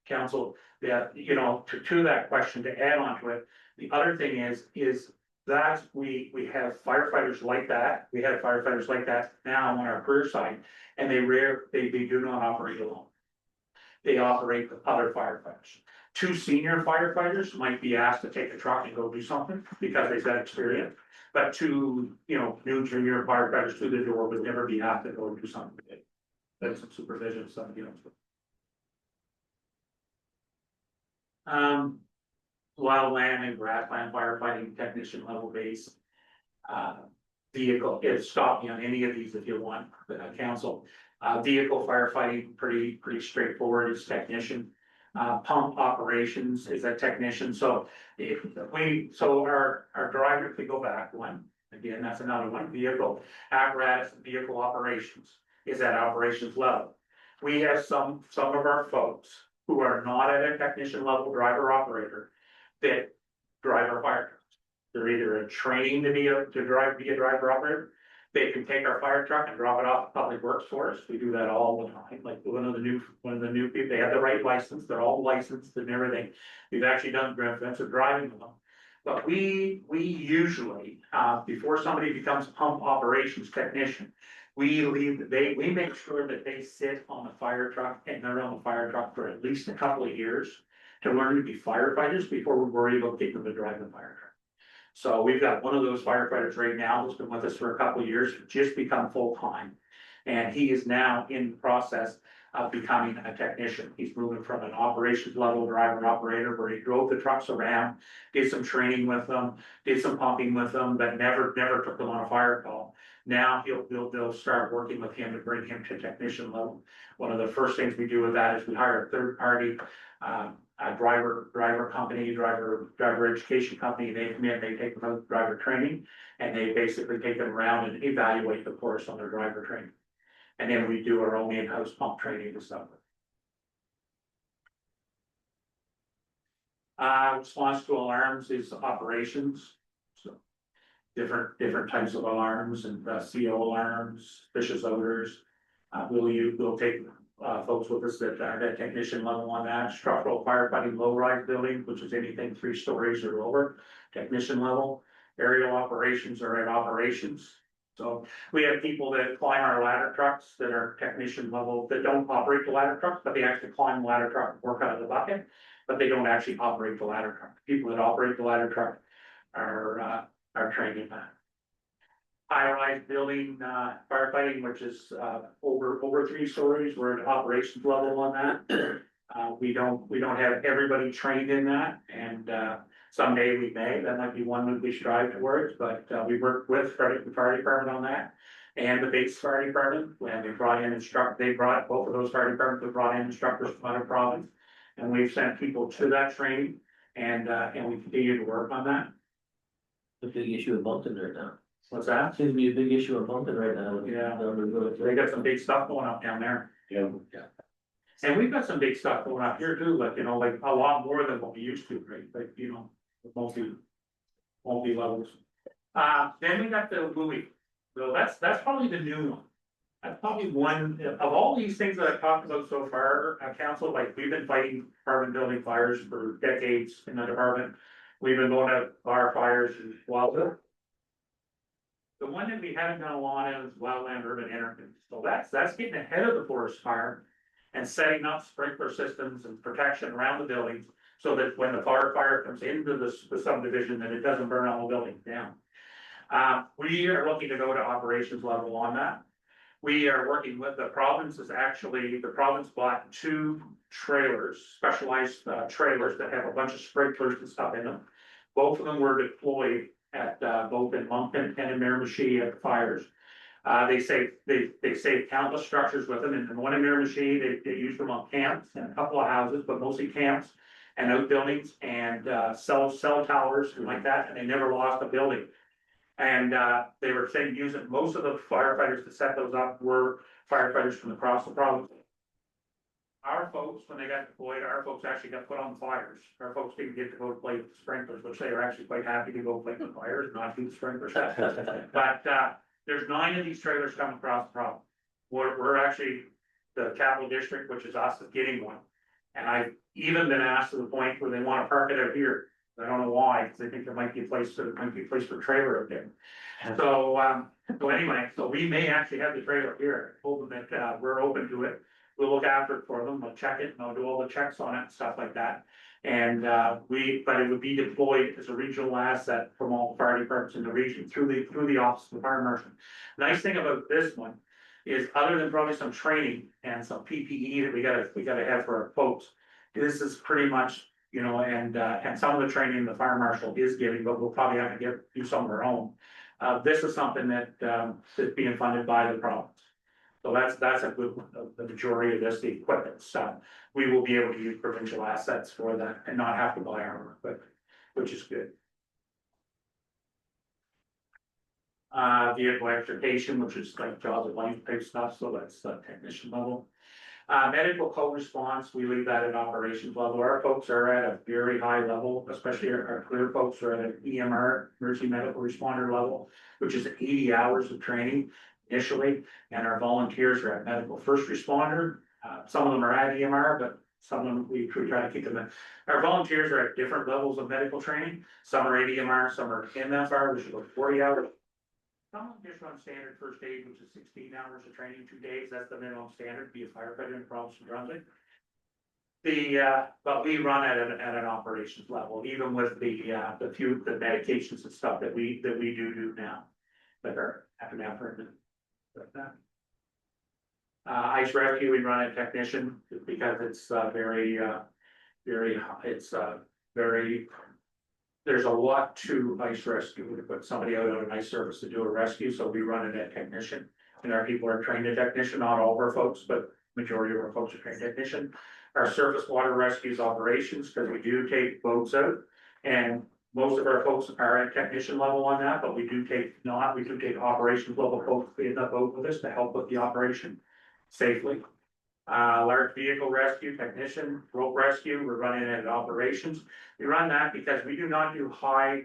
council, that, you know, to that question, to add on to it, the other thing is that we have firefighters like that, we have firefighters like that now on our career side, and they do not operate alone. They operate with other firefighters. Two senior firefighters might be asked to take a truck and go do something because they've got experience. But two, you know, new junior firefighters through the door would never be asked to go do something. That's some supervision, some, you know. Wildland and grassland firefighting technician level base. Vehicle, stop me on any of these if you want, council. Vehicle firefighting, pretty straightforward, is technician. Pump operations is a technician, so our driver, if we go back one, again, that's another one, vehicle apparatus, vehicle operations is at operations level. We have some of our folks who are not at a technician level driver operator that drive our fire trucks. They're either trained to be a driver operator. They can take our fire truck and drop it off at Public Works for us. We do that all the time. Like one of the new people, they have the right license, they're all licensed and everything. We've actually done preventive driving with them. But we usually, before somebody becomes a pump operations technician, we make sure that they sit on the fire truck and they're on the fire truck for at least a couple of years to learn to be firefighters before we worry about getting them to drive the fire truck. So we've got one of those firefighters right now who's been with us for a couple of years, just become full-time. And he is now in the process of becoming a technician. He's moving from an operations level driver operator where he drove the trucks around, did some training with them, did some pumping with them, but never took them on a fire call. Now they'll start working with him to bring him to technician level. One of the first things we do with that is we hire a third party, a driver company, driver education company. They come in, they take them out driver training, and they basically take them around and evaluate the course on their driver training. And then we do our own in-house pump training and stuff. Response to alarms is operations. So different types of alarms and CO alarms, vicious odors. We'll take folks with us that are at technician level on that. Structural firefighting low-rise building, which is anything 3 stories or over, technician level. Aerial operations are at operations. So we have people that climb our ladder trucks that are technician level that don't operate the ladder trucks, but they actually climb the ladder truck and work out of the bucket, but they don't actually operate the ladder truck. People that operate the ladder truck are trained in that. High-rise building firefighting, which is over 3 stories. We're at operations level on that. We don't have everybody trained in that, and someday we may. That might be one that we strive towards. But we work with the fire department on that, and the base fire department. When they brought in both of those fire departments have brought in instructors from other provinces, and we've sent people to that training, and we continue to work on that. The big issue of Moncton right now. What's that? Seems to be a big issue of Moncton right now. Yeah, they got some big stuff going up down there. Yeah. And we've got some big stuff going up here too, like, you know, like a lot more than what we used to, right? Like, you know, multi levels. Then we got the buoy. So that's probably the new one. That's probably one of all these things that I've talked about so far, council, like we've been fighting apartment building fires for decades in the department. We've been going to bar fires as well. The one that we haven't done a lot of is wildland urban interface. So that's getting ahead of the forest fire and setting up sprinkler systems and protection around the buildings so that when the fire comes into the subdivision, that it doesn't burn all the buildings down. We are looking to go to operations level on that. We are working with the province. The province bought 2 trailers, specialized trailers that have a bunch of sprinklers and stuff in them. Both of them were deployed at both in Moncton and in Miramichi at fires. They saved countless structures with them. And in one in Miramichi, they used them on camps and a couple of houses, but mostly camps and outbuildings and cell towers and like that. And they never lost a building. And they were saying using most of the firefighters to set those up were firefighters from across the province. our folks, when they got deployed, our folks actually got put on fires. Our folks didn't get to go play with sprinklers, which they were actually quite happy to go play with fires, not do sprinklers. But, there's 9 of these trailers coming across the problem. We're actually, the capital district, which is us, is getting one. And I've even been asked to the point where they wanna park it out here. I don't know why, because they think there might be a place for a trailer out there. So anyway, so we may actually have the trailer here, hoping that, we're open to it. We'll look after it for them, we'll check it, and I'll do all the checks on it and stuff like that. And, but it would be deployed as a regional asset from all the fire departments in the region through the office of the fire marshal. Nice thing about this one is, other than probably some training and some PPE that we gotta have for our folks, this is pretty much, you know, and some of the training the fire marshal is giving, but we'll probably have to do some of our own. This is something that, is being funded by the province. So that's a good one, the majority of this, the equipment, so we will be able to use provincial assets for that and not have to buy our own equipment, which is good. Vehicle extrication, which is like jaws of life type stuff, so that's technician level. Medical co-response, we leave that at operations level. Our folks are at a very high level, especially our clear folks are at an EMR, emergency medical responder level, which is 80 hours of training initially, and our volunteers are at medical first responder. Some of them are at EMR, but some of them we try to keep them in. Our volunteers are at different levels of medical training. Some are at EMR, some are MFR, which is about 40 hours. Some of them just run standard first aid, which is 16 hours of training, 2 days. That's the minimum standard, be a firefighter in the province of Brunswick. But we run at an operations level, even with the medications and stuff that we do now. That are epinephrine like that. Ice rescue, we run a technician because it's very, there's a lot to ice rescue to put somebody out on an ice service to do a rescue, so we run it at technician. And our people are trained at technician, not all of our folks, but majority of our folks are trained technician. Our surface water rescues operations, because we do take boats out, and most of our folks are at technician level on that, but we do take operations level folks in the boat with us to help with the operation safely. Large vehicle rescue technician, rope rescue, we're running it at operations. We run that because we do not do high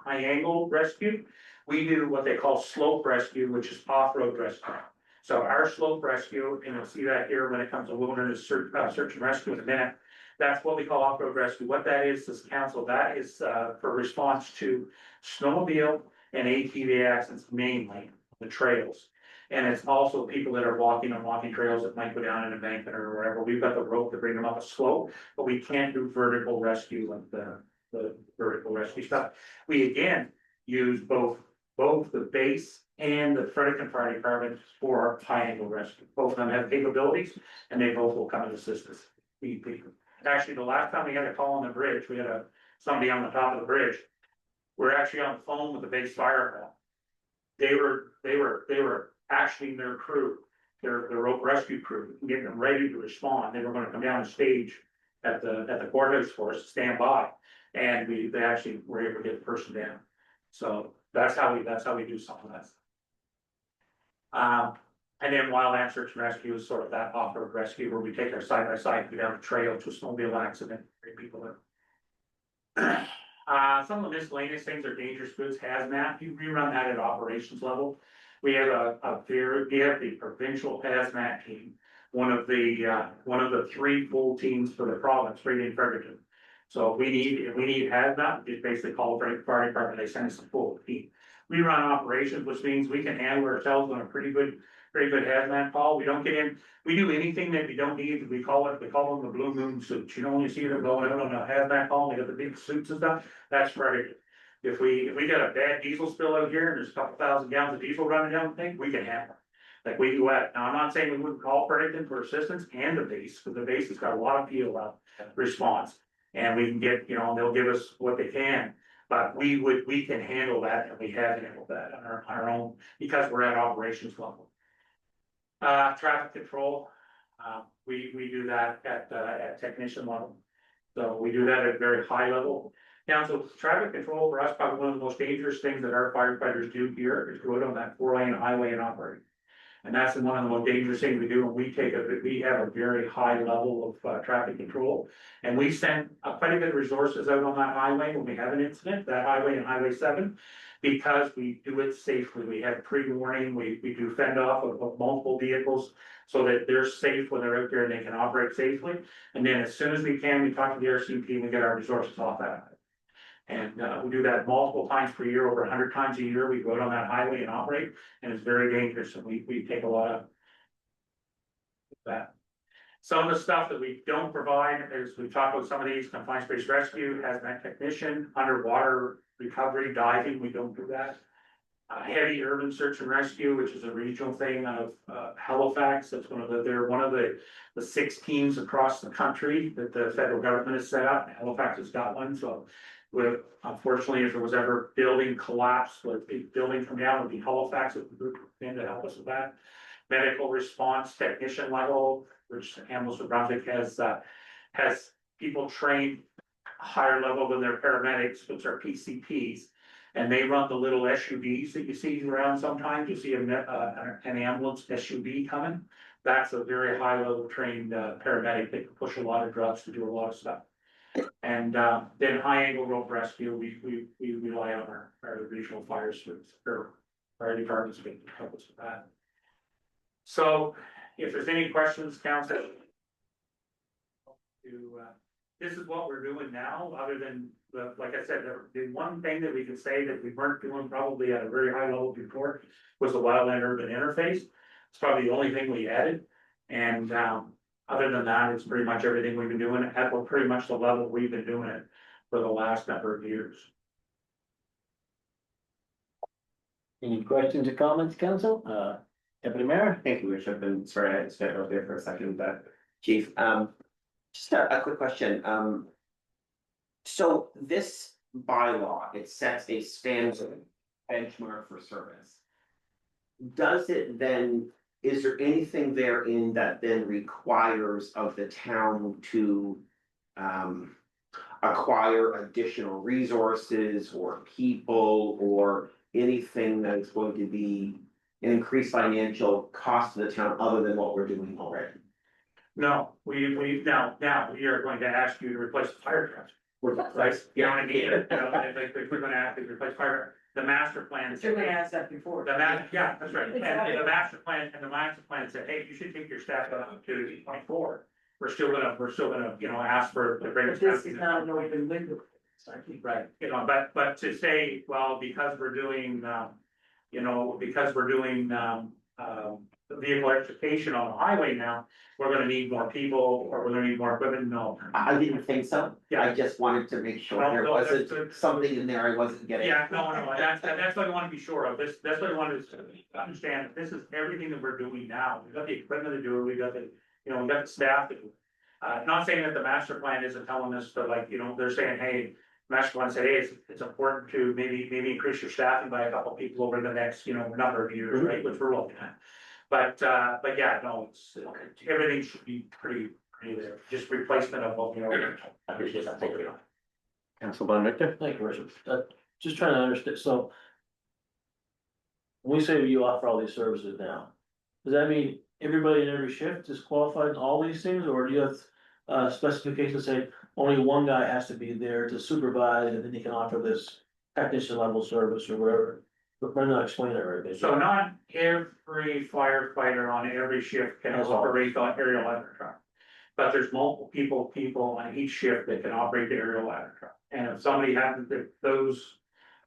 angle rescue. We do what they call slope rescue, which is off-road rescue. So our slope rescue, and you'll see that here when it comes to wilderness search and rescue in a minute. That's what we call off-road rescue. What that is council, that is for response to snowmobile and ATV accidents, mainly the trails. And it's also people that are walking on walking trails that might go down an embankment or wherever. We've got the rope to bring them up a slope, but we can't do vertical rescue like the vertical rescue stuff. We again use both the base and the Fredericton Fire Department for high angle rescue. Both of them have capabilities, and they both will come and assist us. Actually, the last time we had a call on the bridge, we had somebody on the top of the bridge. We're actually on the phone with the base fire call. They were actually their crew, their rope rescue crew, getting them ready to respond. They were going to come down the stage at the courthouse for us to stand by, and they actually were able to get the person down. So that's how we do some of that. And then wildland search and rescue is sort of that off-road rescue where we take our side-by-side, go down the trail to a snowmobile accident, bring people in. Some of the miscellaneous things are dangerous goods, hazmat. We run that at operations level. We have the provincial hazmat team, one of the 3 full teams for the province, right in Fredericton. So if we need hazmat, we just basically call the fire department, they send us a full team. We run operations, which means we can handle ourselves on a pretty good hazmat call. We don't get in, we do anything that we don't need. We call them the blue moon suits. You know, when you see them going out on a hazmat call, they got the big suits and stuff, that's Fredericton. If we got a bad diesel spill out here and there's a couple thousand gallons of diesel running down the thing, we can handle it. Like we do at, now I'm not saying we wouldn't call Fredericton for assistance and the base, because the base has got a lot of PO response. And we can get, you know, they'll give us what they can, but we can handle that, and we have handled that on our own because we're at operations level. Traffic control, we do that at technician level. So we do that at a very high level. Now, so traffic control for us, probably one of the most dangerous things that our firefighters do here is go out on that 4-lane highway and operate. And that's one of the most dangerous things we do, and we have a very high level of traffic control. And we send quite a bit of resources out on that highway when we have an incident, that highway and Highway 7. Because we do it safely, we have pre-warning, we do fend off of multiple vehicles. So that they're safe when they're out there and they can operate safely. And then as soon as we can, we talk to the RCMP and we get our resources off that. And we do that multiple times per year, over 100 times a year, we go out on that highway and operate, and it's very dangerous, and we take a lot of that. Some of the stuff that we don't provide is, we've talked about some of these, confined space rescue, hazmat technician, underwater recovery, diving, we don't do that. Heavy urban search and rescue, which is a regional thing out of Halifax, that's they're one of the 6 teams across the country that the federal government has set up. Halifax has got one, so with, unfortunately, if there was ever building collapse, with a building come down, it would be Halifax that would in to help us with that. Medical response technician level, which Hamilton Brunswick has people trained higher level than their paramedics, which are PCPs. And they run the little SUVs that you see around sometimes. You see an ambulance SUV coming. That's a very high level trained paramedic that can push a lot of drugs to do a lot of stuff. And then high angle rope rescue, we rely on our regional fire service or fire departments to help us with that. So if there's any questions, council, this is what we're doing now, other than like I said, the one thing that we can say that we weren't doing probably at a very high level before was the wildland urban interface. It's probably the only thing we added. And other than that, it's pretty much everything we've been doing at pretty much the level we've been doing it for the last number of years. Any questions or comments, council? Deputy Mayor? Thank you, Bishop, and sorry, I spent out there for a second, but Chief, just a quick question, so this bylaw, it sets a standard benchmark for service. Does it then, is there anything therein that then requires of the town to acquire additional resources or people or anything that is going to be an increased financial cost to the town other than what we're doing already? No, we now we are going to ask you to replace the fire trucks. Right, you know what I mean? Like, we're gonna have to replace fire, the master plan. You're gonna ask that before. Yeah, that's right, and the master plan said, hey, you should take your staff up to 24. We're still gonna, you know, ask for the greatest. This is not an open window. Right, you know, but to say, well, because we're doing, you know, vehicle education on the highway now, we're gonna need more people, or we're gonna need more equipment, no. I didn't think so, Yeah. I just wanted to make sure No, there no, that's wasn't good. something in there I wasn't getting. Yeah, no, that's what I want to be sure of, that's what I wanted to understand, this is everything that we're doing now, we've got the equipment to do it, we've got the, you know, we've got the staff to do it. Not saying that the master plan isn't telling us to, like, you know, they're saying, hey, master plan said, hey, it's important to maybe increase your staffing by a couple people over the next, you know, number of years, right, which we're looking at. But yeah, no, it's, everything should be pretty there, just replacement of what, you know. Council Von Richter? Thank you, Richard. Just trying to understand, so. When we say you offer all these services now, does that mean everybody in every shift is qualified in all these things, or do you have specifications say only one guy has to be there to supervise and then he can offer this technician level service or whatever? But I'm not explaining it right. Basically. So not every firefighter on every shift can operate the aerial ladder truck. But there's multiple people on each shift that can operate the aerial ladder truck. And if somebody happens to,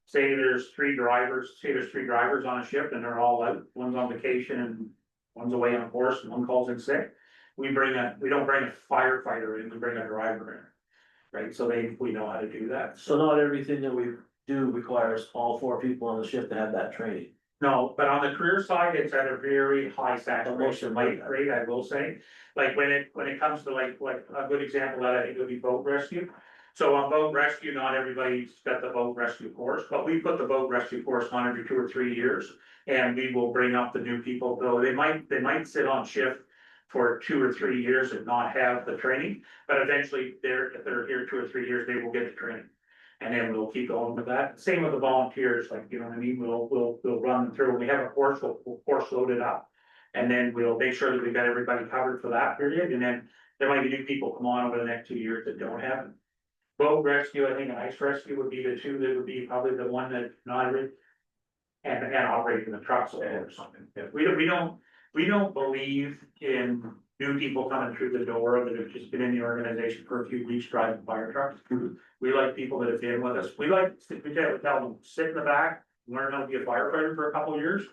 say there's three drivers on a shift and they're all out, one's on vacation and one's away on a course and one calls in sick. We don't bring a firefighter in, we bring a driver in. Right, so we know how to do that. So not everything that we do requires all 4 people on the shift to have that training. No, but on the career side, it's at a very high saturation rate, I will say. Like when it comes to like a good example that I think would be boat rescue. So on boat rescue, not everybody's got the boat rescue course, but we put the boat rescue course on every 2 or 3 years. And we will bring up the new people, though they might sit on shift for 2 or 3 years and not have the training, but eventually if they're here 2 or 3 years, they will get the training. And then we'll keep going with that. Same with the volunteers, like, you know what I mean, we'll run them through. When we have a course, we'll course load it up. And then we'll make sure that we've got everybody covered for that period, and then there might be new people come on over the next 2 years that don't have it. Boat rescue, I think, and ice rescue would be the two that would be probably the one that not really. And operating the trucks or something. We don't believe in new people coming through the door that have just been in the organization for a few weeks driving fire trucks. We like people that have been with us. We tell them, sit in the back, learn how to be a firefighter for a couple of years.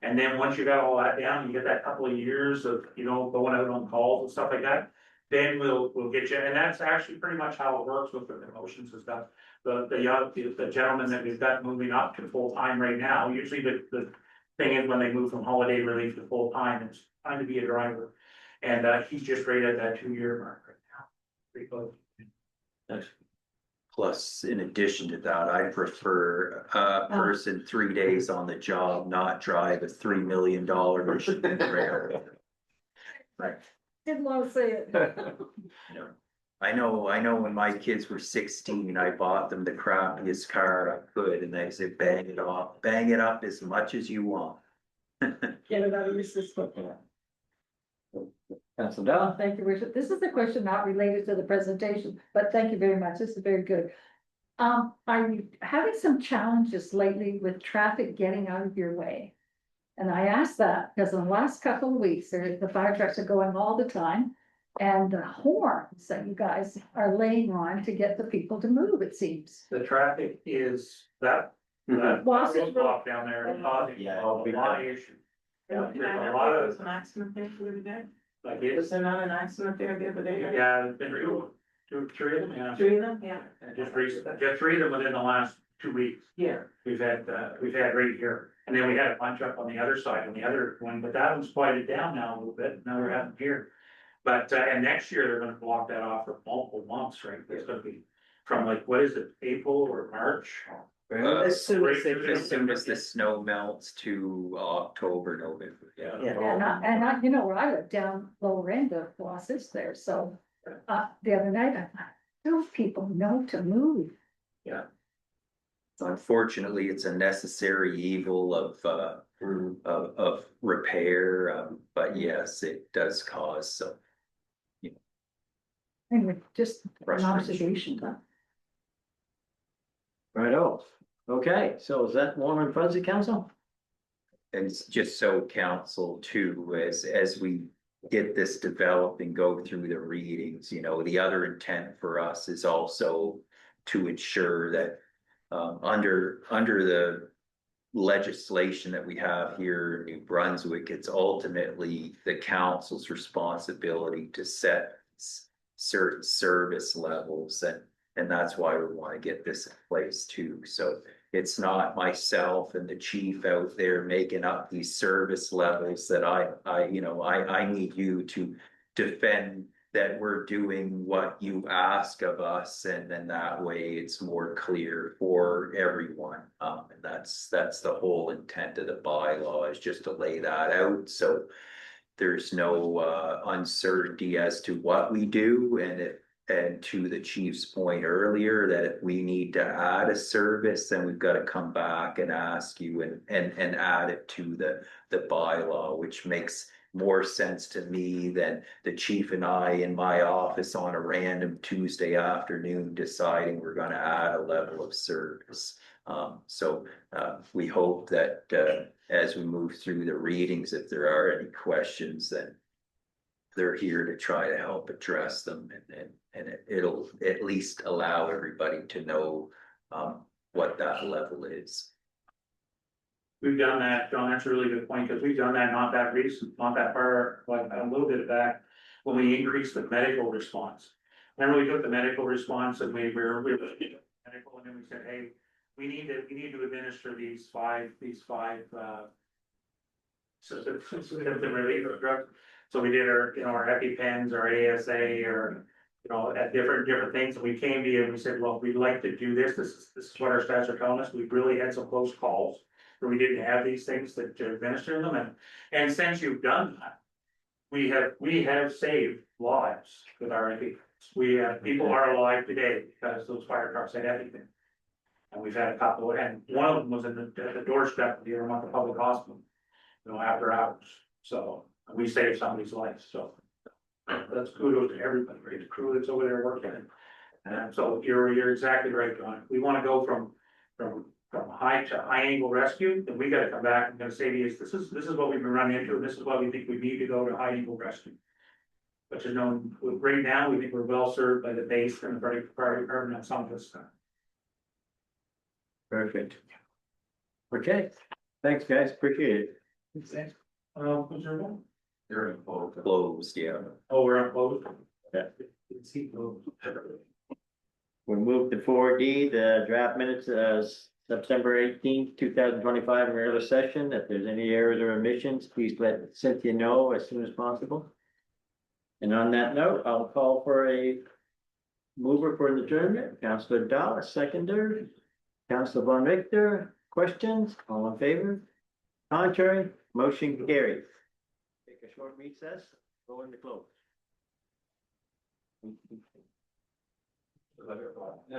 And then once you got all that down, you get that couple of years of, going out on calls and stuff like that. Then we'll get you, and that's actually pretty much how it works with the promotions and stuff. The gentleman that we've got moving up to full-time right now, usually the thing is when they move from holiday relief to full-time, it's time to be a driver. And he's just right at that 2-year mark right now. Pretty close. Plus, in addition to that, I prefer a person 3 days on the job, not drive a $3 million machine trailer. Right. Didn't want to say it. You know, I know when my kids were 16, I bought them the crappiest car I could, and they said, bang it up as much as you want. Get it out of your system. Councilor Bell? Thank you, Richard. This is a question not related to the presentation, but thank you very much. This is very good. Are you having some challenges lately with traffic getting out of your way? And I ask that because in the last couple of weeks, the fire trucks are going all the time. And the horns that you guys are laying on to get the people to move, it seems. The traffic is that roadblock down there is causing a lot of issues. Yeah, there's a lot of. An accident there the other day? Like it Was there not an accident there the other day? Yeah, there's been three of them, yeah. 3 of them, yeah. And just recently, just 3 of them within the last 2 weeks. Yeah. We've had right here, and then we had a bunch up on the other side, on the other one, but that one's quieted down now a little bit, now we're having here. But, and next year, they're gonna block that off for multiple months, right? It's gonna be from like, what is it, April or March? As soon as they. As soon as the snow melts to October, November, yeah. And I, where I live down lower end of Wasis there, so, the other night, I thought, those people know to move. Yeah. So unfortunately, it's a necessary evil of repair, but yes, it does cause some. Anyway, just an Frustration. observation, huh? Righto. Okay, so is that warm and fuzzy, council? And it's just so council too, as we get this developed and go through the readings, the other intent for us is also to ensure that under the legislation that we have here in New Brunswick, it's ultimately the council's responsibility to set certain service levels, and that's why we want to get this in place too. So it's not myself and the chief out there making up these service levels that I need you to defend that we're doing what you ask of us, and then that way it's more clear for everyone. And that's the whole intent of the bylaw, is just to lay that out, so there's no uncertainty as to what we do, and to the chief's point earlier, that if we need to add a service, then we've got to come back and ask you and add it to the bylaw, which makes more sense to me than the chief and I in my office on a random Tuesday afternoon deciding we're going to add a level of service. So we hope that as we move through the readings, if there are any questions, then they're here to try to help address them, and it'll at least allow everybody to know what that level is. We've done that, John, that's a really good point, because we've done that not that recent, not that far, like a little bit back, when we increased the medical response. Remember, we took the medical response and we were medical, and then we said, hey, we need to administer these five symptom relief drugs. So we did our EpiPens, our ASA, or at different things, and we came to you and we said, well, we'd like to do this. This is what our stats are telling us. We've really had some close calls where we didn't have these things to administer them, and since you've done that, we have saved lives with our EpiPens. People are alive today because those fire trucks had everything. And we've had a couple, and one of them was at the doorstep of the Oromocto Public Hospital, after hours. So we saved somebody's life, so. That's kudos to everybody, right, the crew that's over there working. And so you're exactly right, John. We wanna go from high to high angle rescue, then we gotta come back and gonna say to you, this is what we've been running into, and this is why we think we need to go to high angle rescue. Which is known, right now, we think we're well served by the base and the fire department on some of this stuff. Perfect. Okay, thanks, guys, appreciate it. Was there one? You're in both. Closed, yeah. Oh, we're on closed? Yeah. It's heat closed. We move to 4D, the draft minutes, September 18th, 2025, regular session. If there's any errors or omissions, please let Cynthia know as soon as possible. And on that note, I'll call for a mover for the adjournment, Councillor Dahl, seconder, Councillor Von Richter, questions, all in favor? Contrary, motion carried. Take a short recess, go into close.